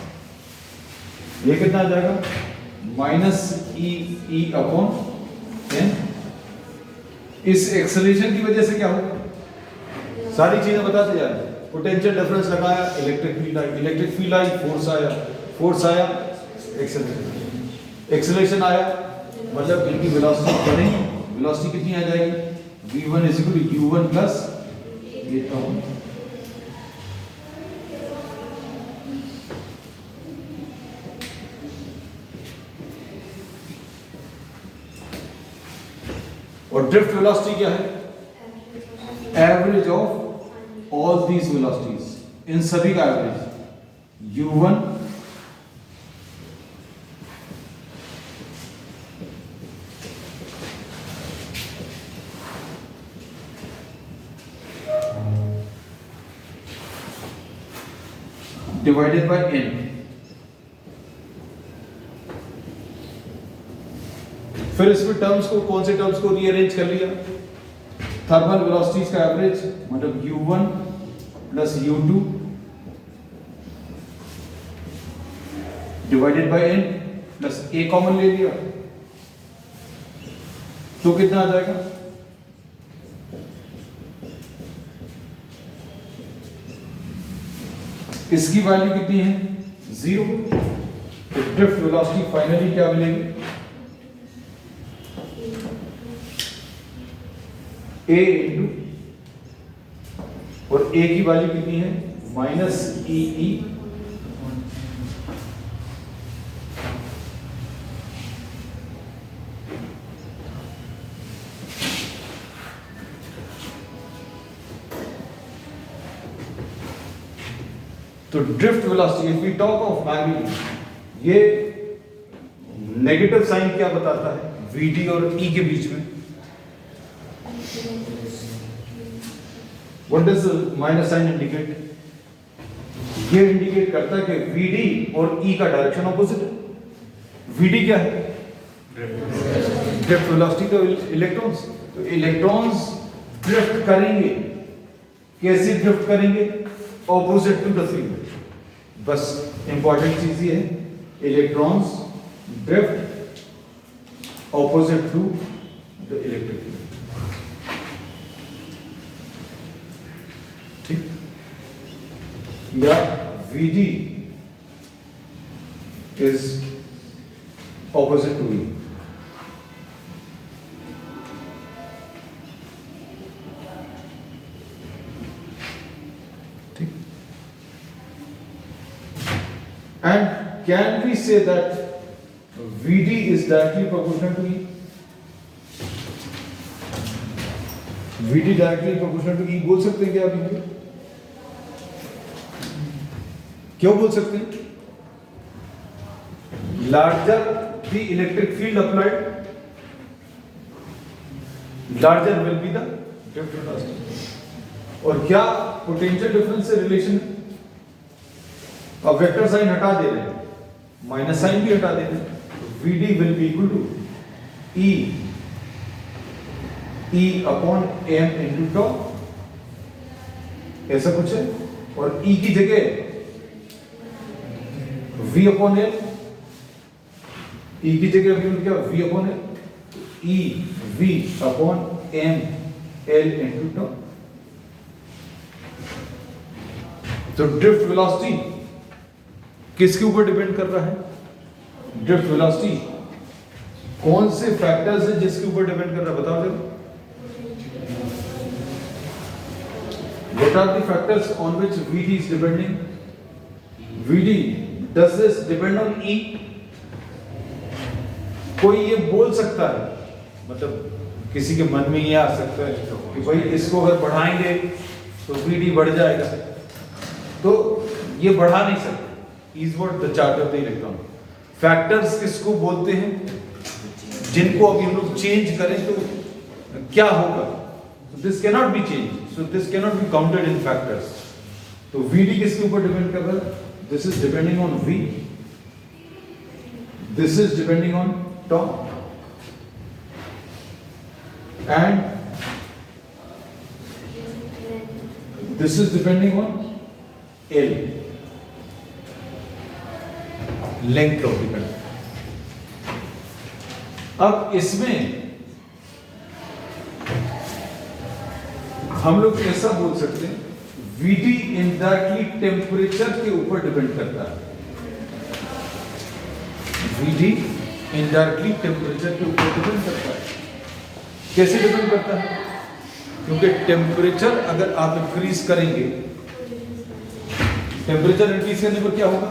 ये कितना आ जाएगा माइनस ई अपॉन एन। इस एक्सेलरेशन की वजह से क्या होगा, सारी चीजें बताते जा रहे हैं। पोटेंशियल डिफरेंस लगाया, इलेक्ट्रिक फील्ड आई, फोर्स आया, एक्सेलरेशन आया, मतलब इनकी वेलोसिटी बढ़ेगी। वेलोसिटी कितनी आ जाएगी v1 is equal to u1 plus ये टर्म। और ड्रिफ्ट वेलोसिटी क्या है, average of all these velocities, इन सभी का average u1 divided by n। फिर इसमें टर्म्स को, कौन से टर्म्स को रीअरेंज कर लिया, थर्मल वेलोसिटीज का एवरेज मतलब u1 plus u2 divided by n plus a common ले लिया तो कितना आ जाएगा, इसकी वैल्यू कितनी है 0। तो ड्रिफ्ट वेलोसिटी फाइनली क्या मिलेगी, a इंटू, और a की वैल्यू कितनी है माइनस ई। तो drift velocity, if we talk of magnitude, ये नेगेटिव साइन क्या बताता है vd और e के बीच में। What does the minus sign indicate? ये इंडिकेट करता है कि vd और e का डायरेक्शन ऑपोजिट है। vd क्या है, ड्रिफ्ट वेलोसिटी तो इलेक्ट्रॉन्स, तो इलेक्ट्रॉन्स ड्रिफ्ट करेंगे, कैसे ड्रिफ्ट करेंगे, ऑपोजिट टू द फील्ड। बस इंपॉर्टेंट चीज ये है, electrons drift opposite to the electric field. ठीक, या Vd is opposite to E। ठीक, and can we say that Vd is directly proportional to E? Vd directly proportional to E बोल सकते हैं क्या आप इनको? क्यों बोल सकते हैं? Larger the electric field applied, larger will be the drift velocity। और क्या पोटेंशियल डिफरेंस से रिलेशन? अब वेक्टर साइन हटा दे रहे हैं, माइनस साइन भी हटा दे रहे हैं, Vd will be equal to E upon m into tau, ऐसा कुछ है। और E की जगह V upon L, E की जगह क्या V upon L, E V upon m L into tau। तो ड्रिफ्ट वेलोसिटी किसके ऊपर डिपेंड कर रहा है? ड्रिफ्ट वेलोसिटी कौन से फैक्टर्स है जिसके ऊपर डिपेंड कर रहा है? बताओ जरा। What are the factors on which Vd is depending? Vd, does this depend on E? कोई ये बोल सकता है, मतलब किसी के मन में ये आ सकता है कि भाई इसको अगर बढ़ाएंगे तो Vd बढ़ जाएगा, तो ये बढ़ा नहीं सकते। Is what the chart of the electron। Factors किसको बोलते हैं जिनको अभी हम लोग चेंज करें तो क्या होगा? This cannot be changed, so this cannot be counted in factors। तो Vd किसके ऊपर डिपेंड कर रहा है? This is depending on V, this is depending on tau, and this is depending on L, length of the conductor। अब इसमें हम लोग ऐसा बोल सकते हैं, Vd इनडायरेक्टली टेम्परेचर के ऊपर डिपेंड करता है। Vd इनडायरेक्टली टेम्परेचर के ऊपर डिपेंड करता है। कैसे डिपेंड करता है? क्योंकि टेम्परेचर अगर आप इंक्रीज करेंगे, टेम्परेचर इंक्रीज करने पर क्या होगा?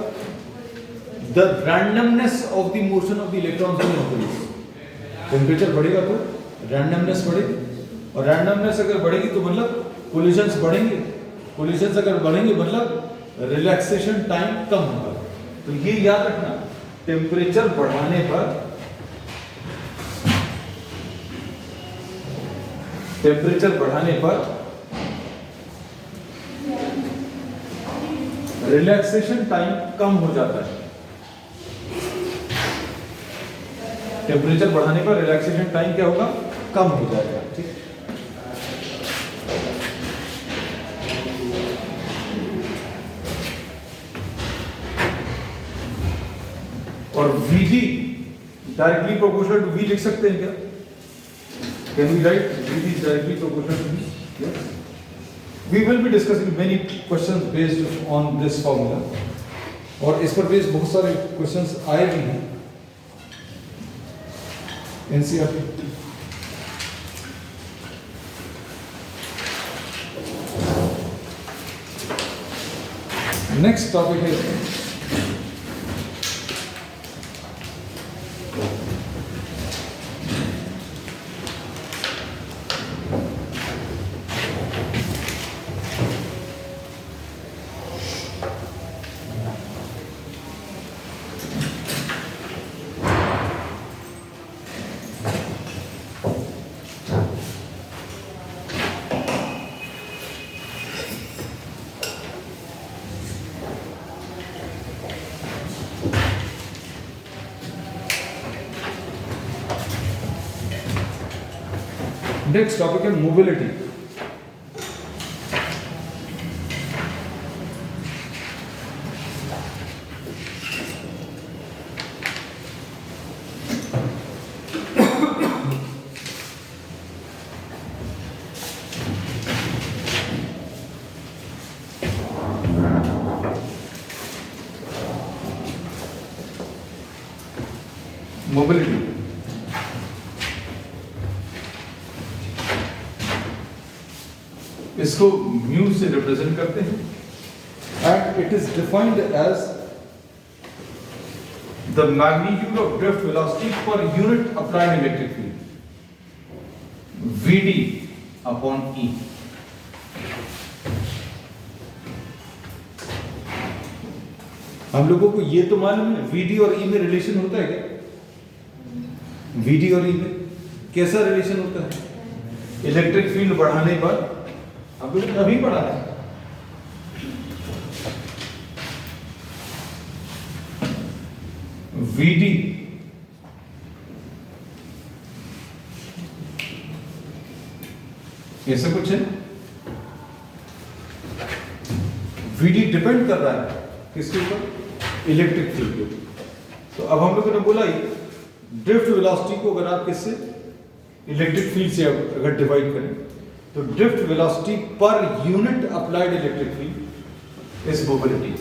The randomness of the motion of the electrons will increase. Temperature बढ़ेगा तो रैंडमनेस बढ़ेगी, और रैंडमनेस अगर बढ़ेगी तो मतलब कोलिजन्स बढ़ेंगे, कोलिजन्स अगर बढ़ेंगे मतलब रिलैक्सेशन टाइम कम होगा। तो ये याद रखना, टेम्परेचर बढ़ाने पर रिलैक्सेशन टाइम कम हो जाता है। टेम्परेचर बढ़ाने पर रिलैक्सेशन टाइम क्या होगा? कम हो जाएगा। ठीक, और Vd directly proportional to V लिख सकते हैं क्या? Can we write Vd is directly proportional to V? Yes. We will be discussing many questions based on this formula, और इस पर बेस्ड बहुत सारे क्वेश्चंस आए भी हैं NCERT। Next topic is next topic है mobility। मोबिलिटी इसको म्यू से रिप्रेजेंट करते हैं and it is defined as the magnitude of drift velocity per unit applied electric field Vd upon E। हम लोगों को ये तो मालूम है Vd और E में रिलेशन होता है क्या? Vd और E में कैसा रिलेशन होता है? इलेक्ट्रिक फील्ड बढ़ाने पर हम लोग अभी पढ़ा है Vd ऐसा कुछ है। Vd डिपेंड कर रहा है किसके ऊपर? इलेक्ट्रिक फील्ड के ऊपर। तो अब हम लोगों ने बोला ड्रिफ्ट वेलोसिटी को अगर आप किससे इलेक्ट्रिक फील्ड से अगर डिवाइड करें तो drift velocity per unit applied electric field is mobility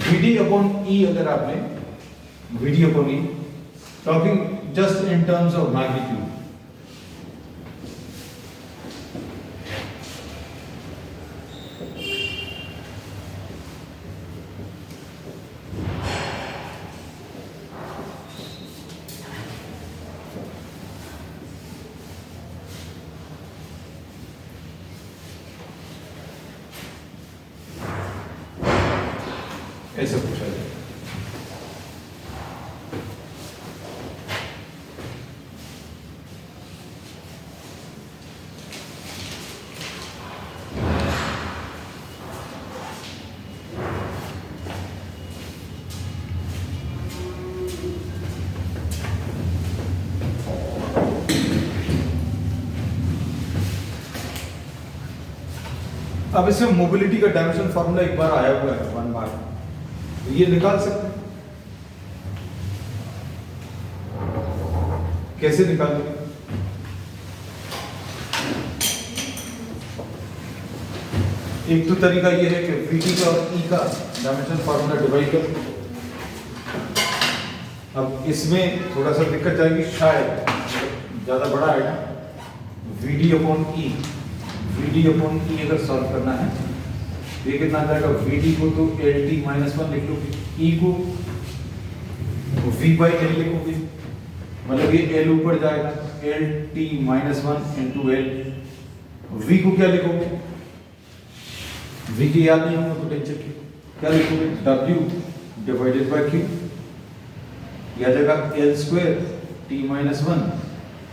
Vd upon E। अगर आपने Vd upon E, talking just in terms of magnitude. ऐसा पूछा जाए। अब इसमें मोबिलिटी का डायमेंशन फॉर्मूला एक बार आया हुआ है 1 बार, तो ये निकाल सकते हैं। कैसे निकालेंगे? एक तो तरीका ये है कि Vd का और E का डायमेंशन फॉर्मूला डिवाइड कर। अब इसमें थोड़ा सा दिक्कत जाएगी, शायद ज्यादा बड़ा है ना। Vd upon E, Vd upon E अगर सॉल्व करना है तो ये कितना आ जाएगा? Vd को तो Lt माइनस 1 लिख लोगे, E को V बाई L लिखोगे, मतलब ये L ऊपर जाएगा, Lt minus 1 into L। V को क्या लिखोगे? V की याद नहीं होगा पोटेंशियल की, क्या लिखोगे? W डिवाइडेड बाई Q, यह जगह L स्क्वायर T माइनस 1,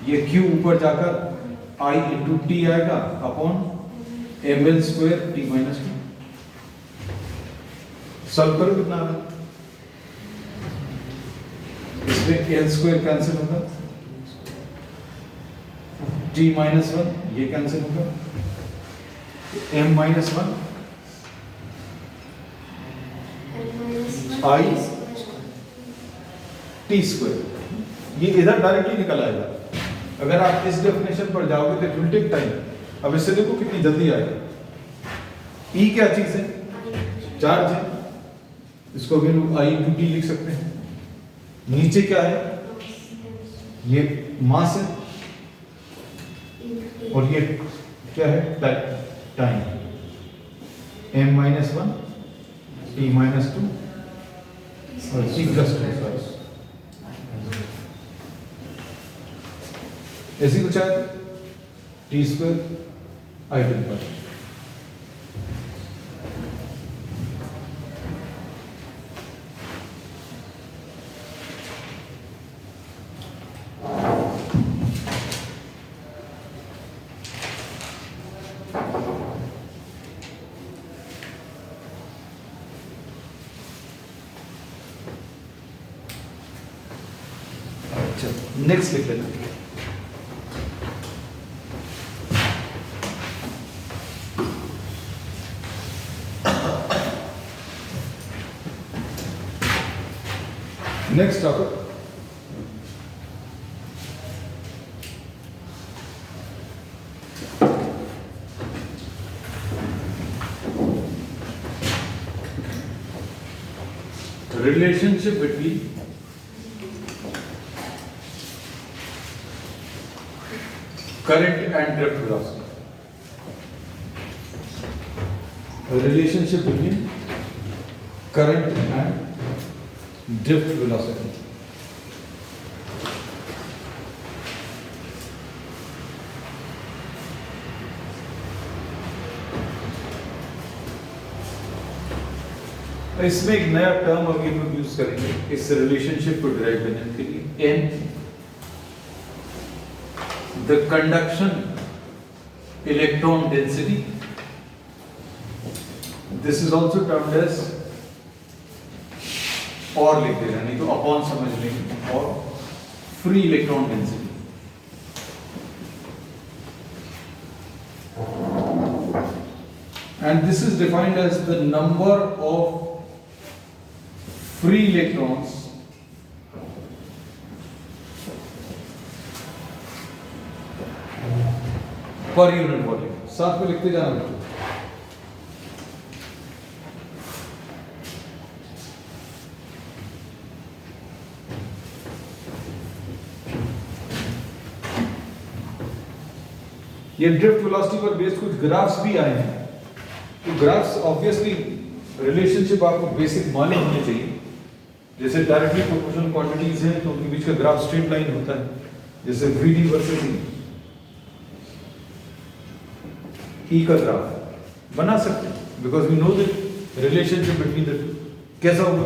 ये Q ऊपर जाकर I इंटू टी आएगा upon ml square T minus 2। Solve करो कितना आ रहा है? इसमें एल स्क्वायर कैंसिल होगा, टी माइनस 1 ये कैंसिल होगा, m minus 1 I T square, ये इधर डायरेक्टली निकल आएगा। अगर आप इस डेफिनेशन पर जाओगे तो इट विल टेक टाइम। अब इससे देखो कितनी जल्दी आएगा। E क्या चीज है? चार्ज है, इसको भी लोग I इंटू टी लिख सकते हैं। नीचे क्या है? ये मास है और ये क्या है? Time. m minus 1 t minus 2 और c प्लस 2। ऐसी कुछ है टी स्क्वायर आई टी पर। अच्छा, नेक्स्ट लिख लेना। Next topic. The relationship between current and drift velocity. A relationship between current and drift velocity. इसमें एक नया टर्म अभी हम लोग यूज करेंगे इस रिलेशनशिप को डिराइव करने के लिए, n the conduction electron density, this is also termed as, और लिख दे रहे नहीं तो अपॉन समझ लेंगे, और free electron density, and this is defined as the number of free electrons per unit volume. साथ में लिखते जाना बच्चों। ये ड्रिफ्ट वेलोसिटी पर बेस्ड कुछ ग्राफ्स भी आए हैं, तो ग्राफ्स ऑब्वियसली रिलेशनशिप आपको बेसिक मालूम होने चाहिए। जैसे डायरेक्टली प्रोपोर्शनल क्वांटिटीज हैं तो उनके बीच का ग्राफ स्ट्रेट लाइन होता है, जैसे VD वर्सेस E का ग्राफ बना सकते हैं because we know the relationship between the two. कैसा होगा?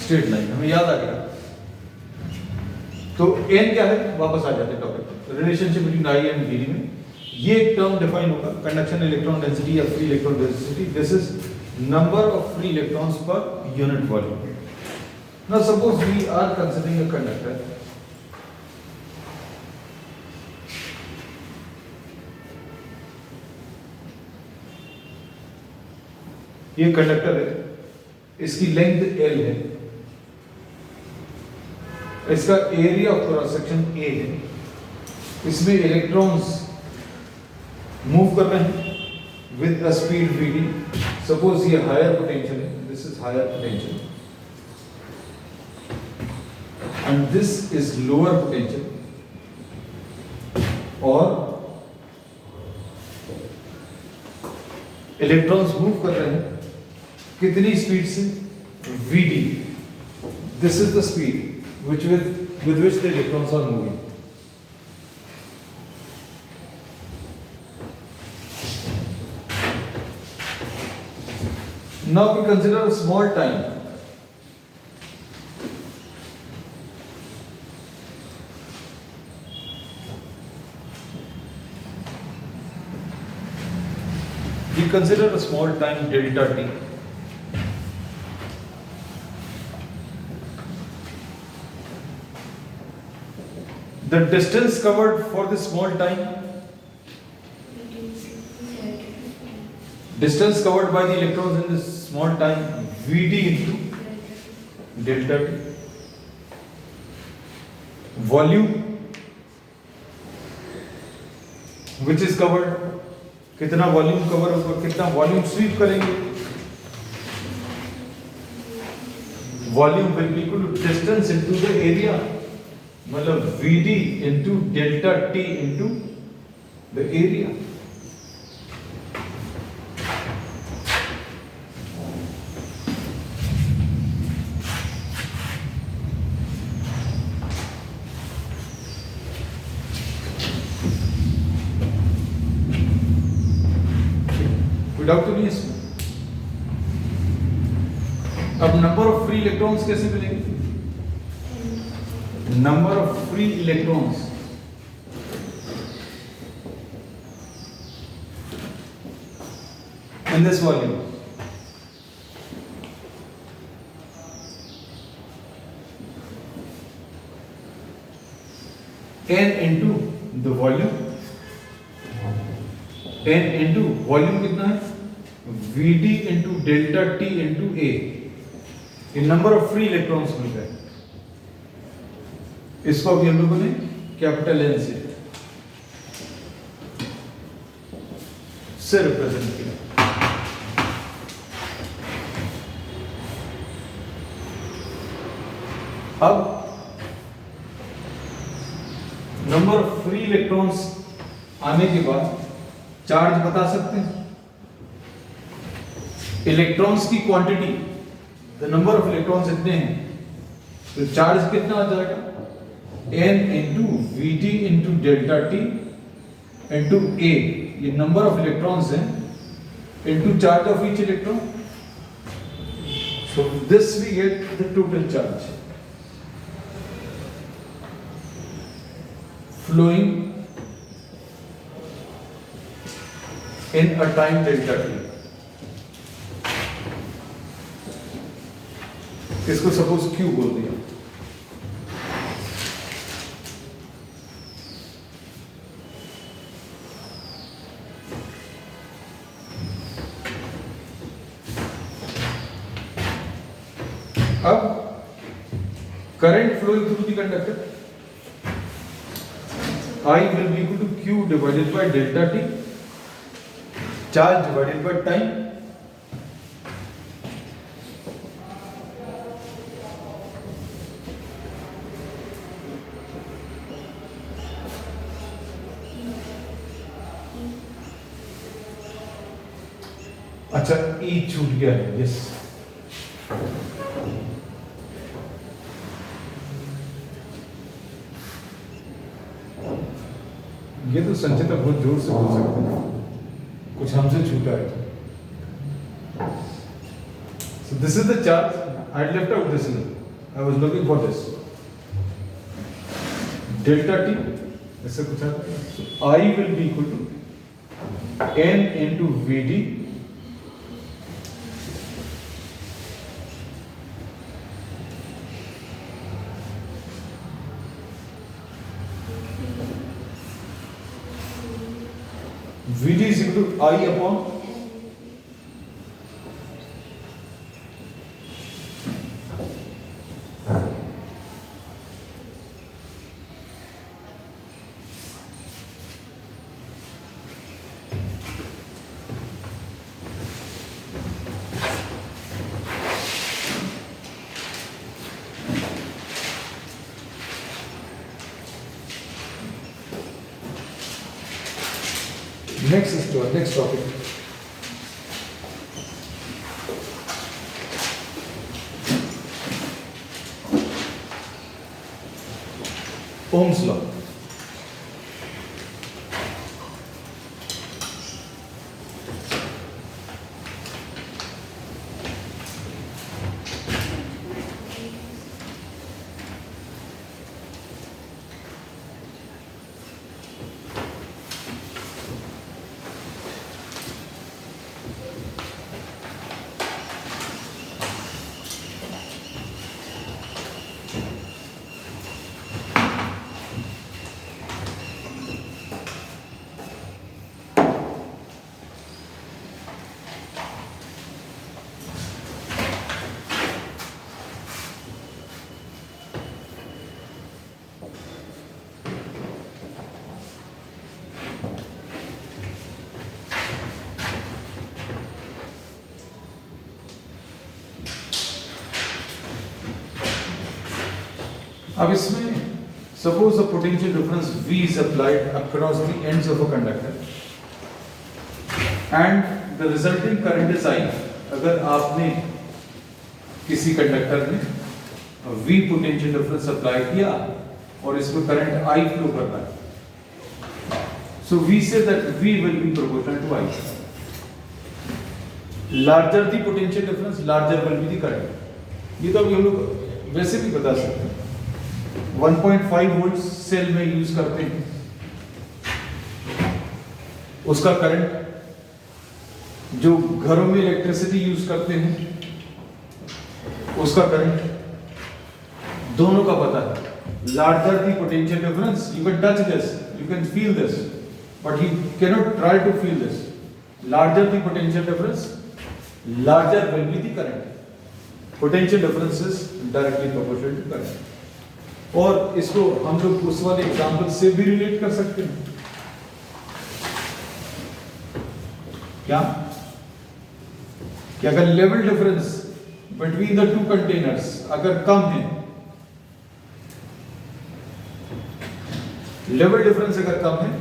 स्ट्रेट लाइन, हमें याद आ गया। तो n क्या है, वापस आ जाते हैं टॉपिक पर, relationship between I and VD में ये एक टर्म डिफाइन होगा, कंडक्शन इलेक्ट्रॉन डेंसिटी या free electron density. This is number of free electrons per unit volume. Now suppose we are considering a conductor, ये कंडक्टर है, इसकी length L है, इसका area of cross section A है, इसमें electrons move कर रहे हैं with a speed VD। Suppose ये हायर पोटेंशियल है, this is higher potential and this is lower potential, और इलेक्ट्रॉन्स मूव कर रहे हैं कितनी स्पीड से? VD। This is the speed which with which the electrons are moving. Now we consider a small time. We consider a small time delta t. The distance covered for this small time, distance covered by the electrons in this small time, VD into delta T. Volume which is covered, कितना volume cover होगा, कितना volume sweep करेंगे, volume will be equal to distance into the area, मतलब VD into delta T into the area. कोई doubt तो नहीं है इसमें? अब नंबर ऑफ फ्री इलेक्ट्रॉन्स कैसे मिलेंगे? Number of free electrons in this volume, n into the volume, n into volume कितना है? VD into delta T into A। ये number of free electrons मिल गए, इसको अभी हम लोगों ने कैपिटल N से रिप्रेजेंट किया। अब नंबर ऑफ फ्री इलेक्ट्रॉन्स आने के बाद चार्ज बता सकते हैं? इलेक्ट्रॉन्स की quantity, the number of electrons इतने हैं, तो चार्ज कितना आ जाएगा? n into V T into delta T into A, ये नंबर ऑफ इलेक्ट्रॉन्स हैं, into charge of each electron. So this we get the total charge flowing in a time delta t. इसको suppose Q बोल दिया. अब current flowing through the conductor, I will be equal to Q divided by delta T, charge divided by time. अच्छा, E छूट गया है. Yes, ये तो संचिता बहुत जोर से बोल सकते हैं, कुछ हमसे छूटा है. So this is the charge. I left out this one. I was looking for this. Delta T, ऐसा कुछ है. So I will be equal to n into Vd Vd is equal to I upon next topic. Ohm's law. अब इसमें suppose a potential difference V is applied across the ends of a conductor and the resulting current is I. अगर आपने किसी conductor में V potential difference apply किया और इसमें current I flow कर रहा है, so we say that V will be proportional to I. Larger the potential difference, larger will be the current. ये तो अभी हम लोग वैसे भी बता सकते हैं. 1.5 वोल्ट सेल में यूज करते हैं, उसका करंट जो घरों में इलेक्ट्रिसिटी यूज करते हैं उसका करंट दोनों का पता है. Larger the potential difference, you can touch this, you can feel this, but you can not try to feel this. Larger the potential difference, larger will be the current. Potential difference is directly proportional to current. और इसको हम लोग उस वाले example से भी relate कर सकते हैं. क्या कि अगर level difference between the to containers अगर कम है लेवल डिफरेंस अगर कम है,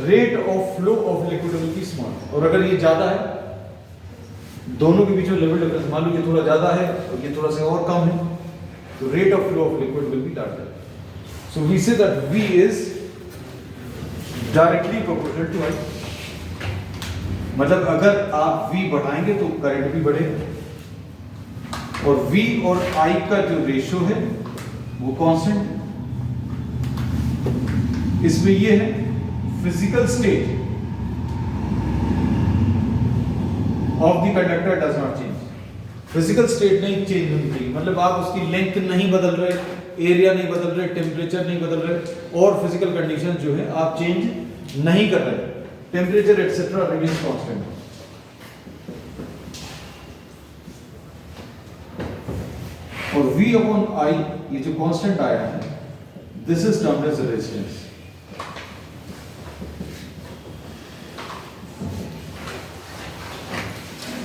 rate of flow of liquid will B small. और अगर ये ज्यादा है, दोनों के बीच में लेवल डिफरेंस मान लो ये थोड़ा ज्यादा है और ये थोड़ा सा और कम है, तो rate of flow of liquid will be larger. So we say that V is directly proportional to I। मतलब अगर आप V बढ़ाएंगे तो करंट भी बढ़ेगा, और V और I का जो रेशियो है वो कांस्टेंट है। इसमें ये है physical state of the conductor does not change. Physical state नहीं चेंज होनी चाहिए, मतलब आप उसकी लेंथ नहीं बदल रहे, एरिया नहीं बदल रहे, टेम्परेचर नहीं बदल रहे, और फिजिकल कंडीशन जो है आप चेंज नहीं कर रहे, टेम्परेचर एटसेट्रा रिमेन्स कांस्टेंट। और V अपॉन I ये जो कांस्टेंट आया है, this is termed as resistance.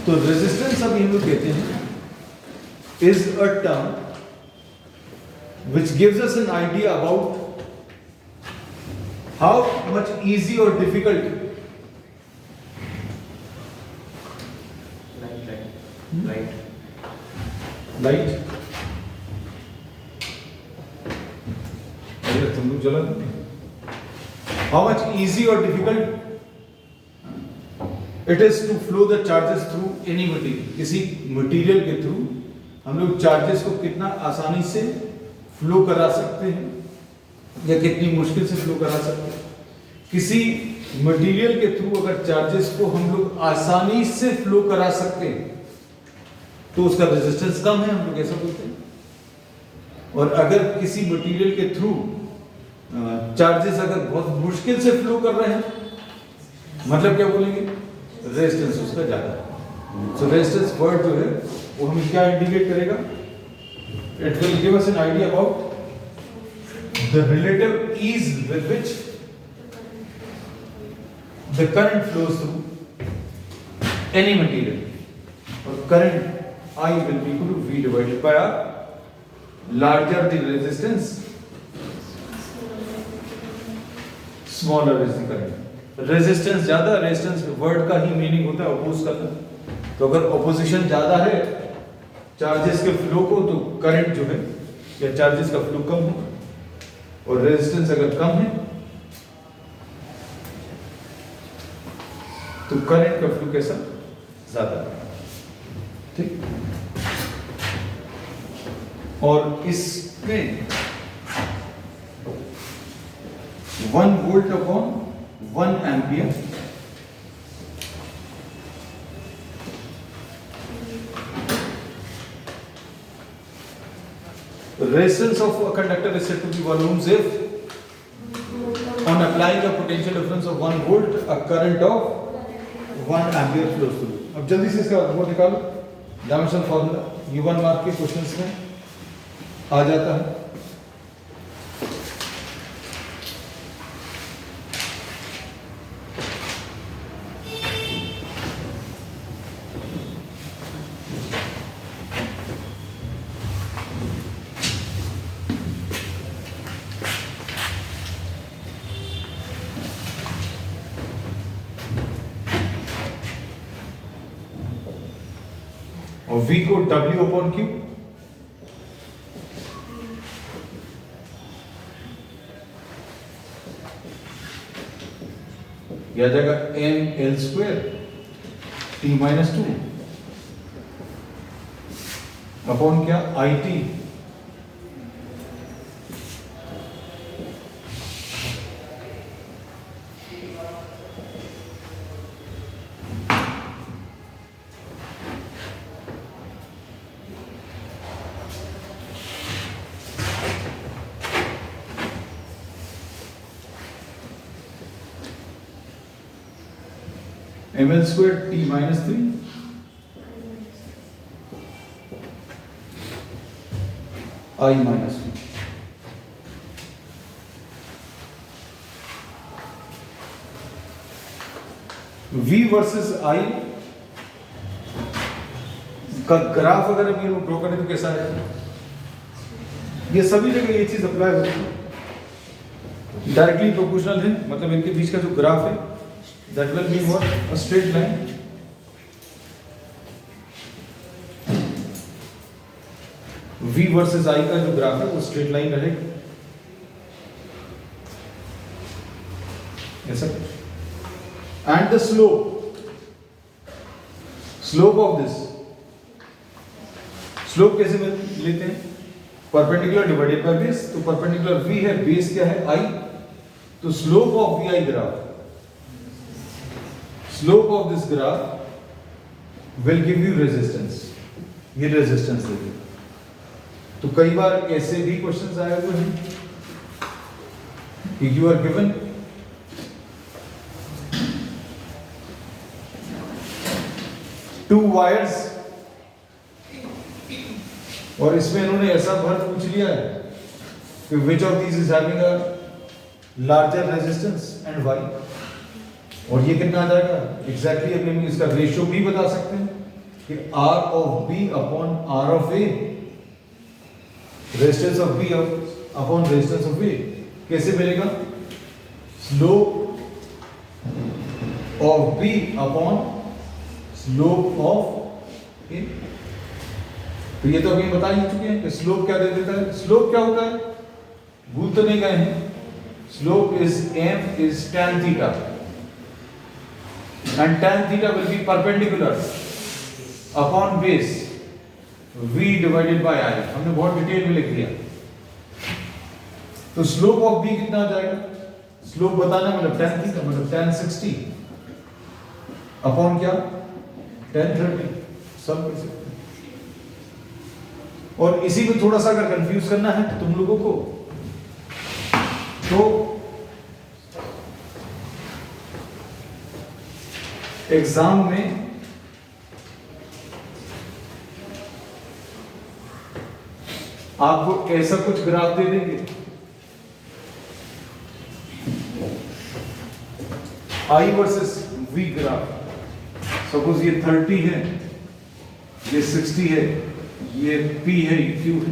तो रेजिस्टेंस अभी हम लोग कहते हैं is a term which gives us an idea about how much easy or difficult light अरे तुम लोग जला दो। how much easy or difficult it is to flow the charges through any material। किसी मटेरियल के थ्रू हम लोग charges को कितना आसानी से फ्लो करा सकते हैं या कितनी मुश्किल से फ्लो करा सकते हैं। किसी मटेरियल के थ्रू अगर चार्जेस को हम लोग आसानी से फ्लो करा सकते हैं तो उसका रेजिस्टेंस कम है, हम लोग ऐसा बोलते हैं। और अगर किसी मटेरियल के थ्रू चार्जेस अगर बहुत मुश्किल से फ्लो कर रहे हैं, मतलब क्या बोलेंगे, रेजिस्टेंस उसका ज्यादा है। सो रेजिस्टेंस वर्ड जो है वो हमें क्या इंडिकेट करेगा, it will give us an idea about the relative ease with which the current flows through any material, or current I will be equal to V divided by R. Larger the resistance, smaller is the current. Resistance ज्यादा, resistance word का ही meaning होता है oppose करना। तो अगर opposition ज्यादा है charges के फ्लो को, तो करंट जो है या चार्जेस का फ्लो कम है, और रेजिस्टेंस अगर कम है तो करंट का फ्लो कैसा, ज्यादा है। ठीक। और इसमें 1 volt upon 1 ampere resistance of a conductor is said to be 1 ohms if on applying a potential difference of 1 volt a current of 1 ampere flows through। अब जल्दी से इसका वो निकालो, डायमेंशनल फार्मूला ये 1 मार्क के क्वेश्चंस में आ जाता है। और V को W अपॉन Q, यह आ जाएगा mL² T-2 अपॉन क्या IT mL² T-3 I-2। V versus I का ग्राफ अगर हम ये ड्रॉ करें तो कैसा है, ये सभी जगह ये चीज अप्लाई होती है। डायरेक्टली प्रोपोर्शनल है, मतलब इनके बीच का जो ग्राफ है that will be what, a straight line. V versus I का जो ग्राफ है वो स्ट्रेट लाइन रहेगा ऐसा। And the slope of this, slope कैसे लेते हैं, परपेंडिकुलर डिवाइडेड बाय बेस। तो परपेंडिकुलर V है, बेस क्या है I, तो slope of VI graph, slope of this graph will give you resistance, ये रेजिस्टेंस देगी। तो कई बार ऐसे भी क्वेश्चंस आए हुए हैं कि you are given two wires, और इसमें इन्होंने ऐसा भर पूछ लिया है कि which of these is having a larger resistance and why, और ये कितना आ जाएगा एग्जैक्टली। अभी हम इसका रेशियो भी बता सकते हैं कि R of B upon R of A, resistance of B upon resistance of A कैसे मिलेगा, slope of B upon slope of A। तो ये तो अभी बता ही चुके हैं कि स्लोप क्या दे देता है, स्लोप क्या होता है, भूल तो नहीं गए हैं, slope is m is tan theta and tan theta will be perpendicular upon base v divided by I, हमने बहुत डिटेल में लिख दिया। तो स्लोप ऑफ b कितना आ जाएगा, स्लोप बताना मतलब tan थीटा मतलब tan 60 अपॉन क्या tan 30, सब कैसे। और इसी में थोड़ा सा अगर कंफ्यूज करना है तुम लोगों को, तो एग्जाम में आपको ऐसा कुछ ग्राफ दे देंगे, I versus V graph, suppose ये 30 है, ये 60 है, ये P है, ये Q है।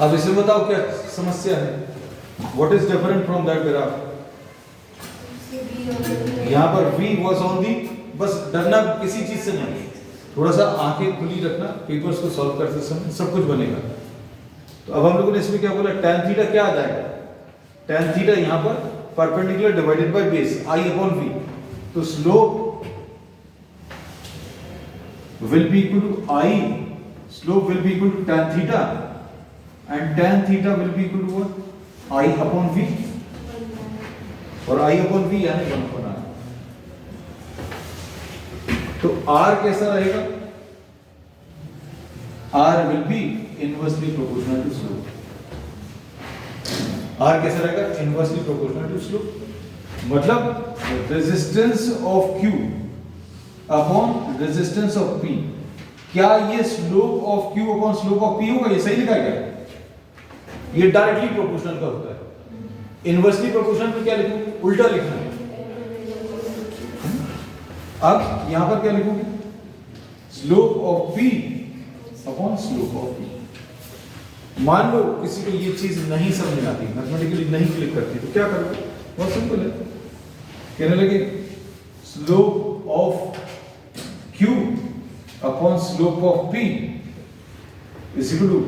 अब इसमें बताओ क्या समस्या है, what is different from that graph. यहां पर V वाज ऑन दी, बस डरना किसी चीज से नहीं, थोड़ा सा आंखें खुली रखना, पेपर्स को सॉल्व करते समय सब कुछ बनेगा। तो अब हम लोगों ने इसमें क्या बोला, tan थीटा क्या आ जाएगा, tan थीटा यहां पर perpendicular divided by base I upon V, तो slope will be equal to I, slope will be equal to tan theta, and tan theta will be equal to what, I upon V, और I upon V यानी 1 upon R। तो R कैसा रहेगा, R will be inversely proportional to slope, R कैसा रहेगा, inversely proportional to slope, मतलब resistance of Q upon resistance of P, क्या ये slope of Q upon slope of P होगा, ये सही लिखा गया, ये डायरेक्टली प्रोपोर्शनल का होता है। इनवर्सली प्रोपोर्शनल में क्या लिखूंगी, उल्टा लिखना है। अब यहां पर क्या लिखोगे, slope of P upon slope of P। मान लो किसी को ये चीज नहीं समझ में आती, मैथमेटिकली नहीं क्लिक करती, तो क्या करोगे, बहुत सिंपल है, कहने लगे slope of Q upon slope of P is equal to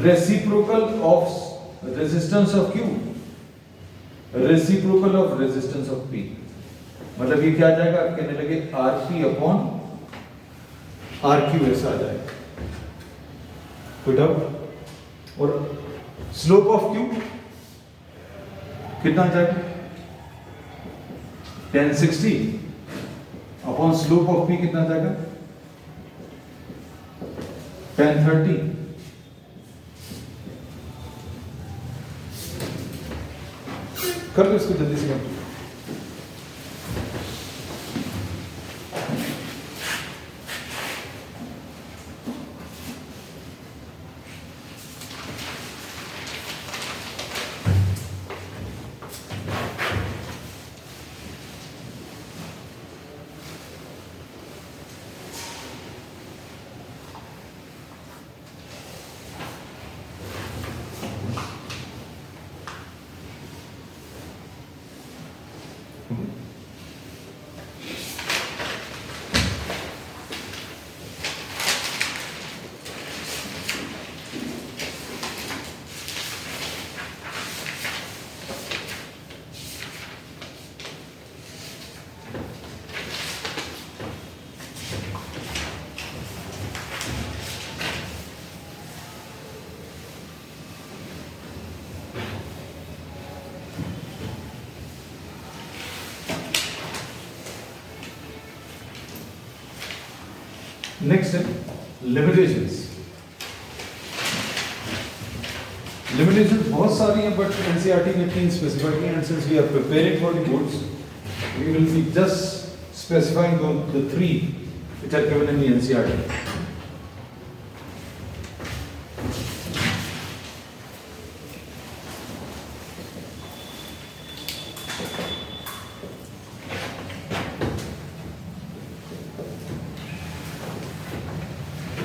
reciprocal of resistance of Q, reciprocal of resistance of P, मतलब ये क्या आ जाएगा, कहने लगे RP upon RQ ऐसा आ जाएगा, कोई डाउट। और स्लोप ऑफ Q कितना आ जाएगा, tan 60 upon slope of P कितना जाएगा, tan 30। कर लो इसको जल्दी से कर। नेक्स्ट है लिमिटेशंस। लिमिटेशंस बहुत सारी हैं, बट एनसीईआरटी ने 3 स्पेसिफाई की, and since we are preparing for the boards we will be just specifying the 3 which are given in the NCERT.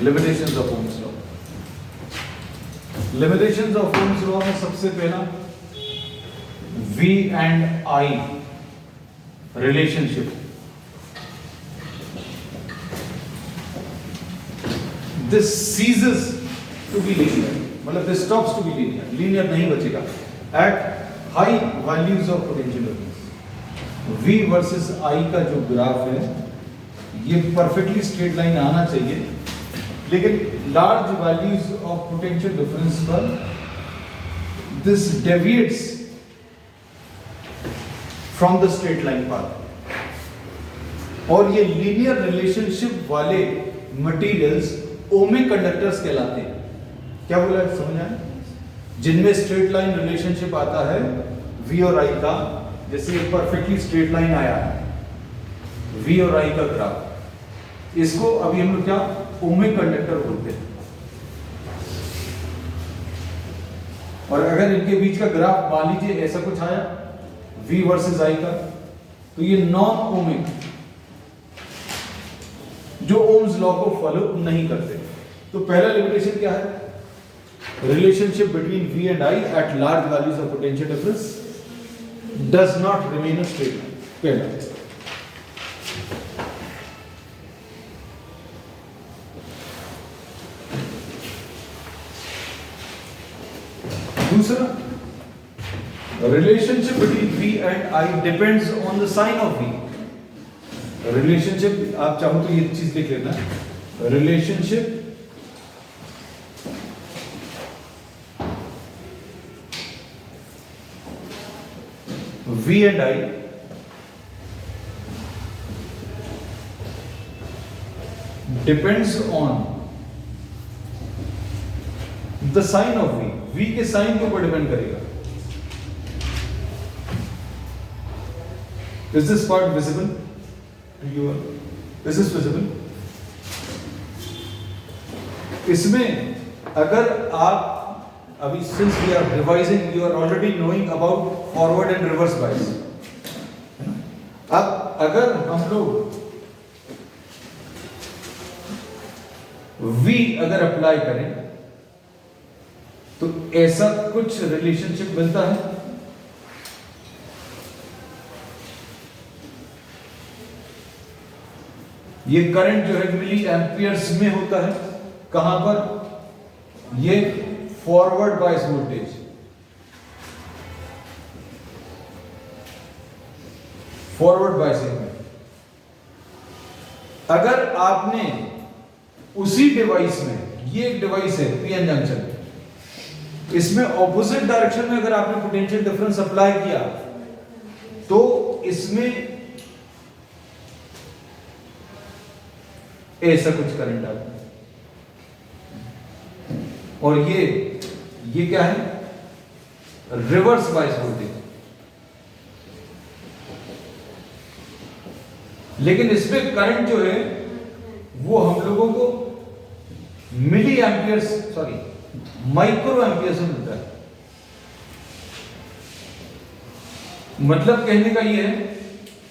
Limitations of Ohm's law. Limitations of Ohm's law में सबसे पहला V and I relationship. This ceases to be linear, मतलब this stops to be linear. Linear नहीं बचेगा at high values of potential difference. V versus I का जो graph है ये perfectly straight line आना चाहिए, लेकिन large values of potential difference पर this deviates from the straight line path. और ये linear relationship वाले materials ओमिक कंडक्टर्स कहलाते हैं। क्या बोला है, समझ आया? जिनमें स्ट्रेट लाइन रिलेशनशिप आता है V और I का, जैसे एक परफेक्टली स्ट्रेट लाइन आया है V और I का ग्राफ, इसको अभी हम लोग क्या ओमिक कंडक्टर बोलते हैं। और अगर इनके बीच का ग्राफ मान लीजिए ऐसा कुछ आया V वर्सेस I का, तो ये नॉन ओमिक, जो ओम्स लॉ को फॉलो नहीं करते। तो पहला लिमिटेशन क्या है, relationship between V and I at large values of potential difference does not remain a straight line. पहला। दूसरा, relationship between V and I depends on the sign of V। Relationship आप चाहो तो ये चीज लिख लेना, relationship V and I depends on the sign of V। V के साइन के ऊपर डिपेंड करेगा। Is this part visible? This is visible? इसमें अगर आप अभी since we are revising, you are already knowing about forward and reverse bias। अब अगर हम लोग V अगर अप्लाई करें तो ऐसा कुछ रिलेशनशिप मिलता है। ये करंट जो है मिली एम्पियर्स में होता है, कहां पर, ये forward bias voltage, forward biasing में। अगर आपने उसी डिवाइस में, ये एक डिवाइस है पीएन जंक्शन, इसमें ऑपोजिट डायरेक्शन में अगर आपने पोटेंशियल डिफरेंस अप्लाई किया तो इसमें ऐसा कुछ करंट आता है। और ये क्या है, रिवर्स बायस वोल्टेज। लेकिन इसमें करंट जो है वो हम लोगों को milli amperes, sorry micro amperes में मिलता है। मतलब कहने का ये है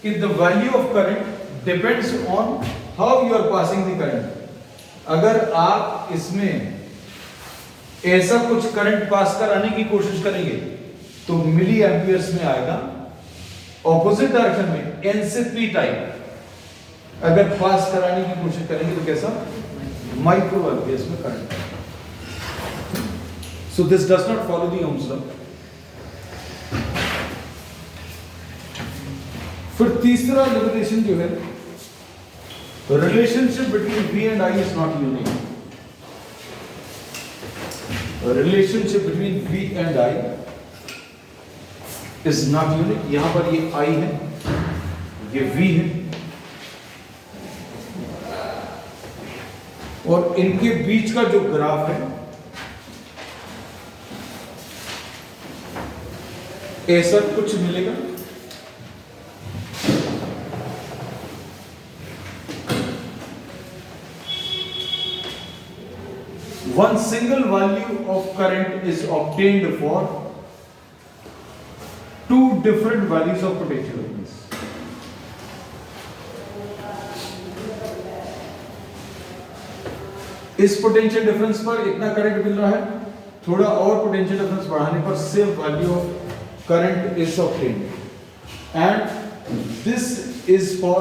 कि the value of current depends on how you are passing the current. अगर आप इसमें ऐसा कुछ करंट पास कराने की कोशिश करेंगे तो मिली एम्पियर्स में आएगा, ऑपोजिट डायरेक्शन में एन से पी टाइप अगर पास कराने की कोशिश करेंगे तो कैसा, माइक्रो एम्पियर्स में current. So this does not follow the Ohm's law. फिर तीसरा लिमिटेशन जो है, relationship between V and I is not unique. Relationship between V and I is not unique. यहां पर ये I है, ये V है। और इनके बीच का जो ग्राफ है ऐसा कुछ मिलेगा। One single value of current is obtained for two different values of potential difference. इस पोटेंशियल डिफरेंस पर इतना करंट मिल रहा है, थोड़ा और पोटेंशियल डिफरेंस बढ़ाने पर same value of current is obtained, and this is for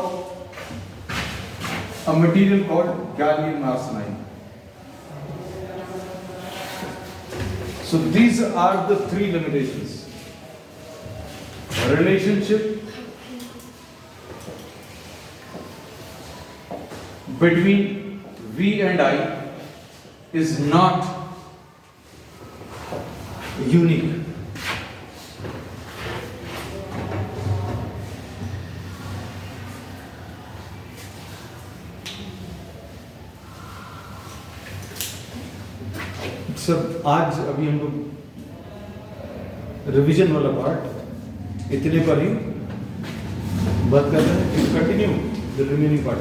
a material called gallium arsenide. So these are the three limitations. Relationship between V and I is not unique. सब आज अभी हम लोग revision वाला part इतने पर ही बात कर रहे हैं. Continue the remaining part.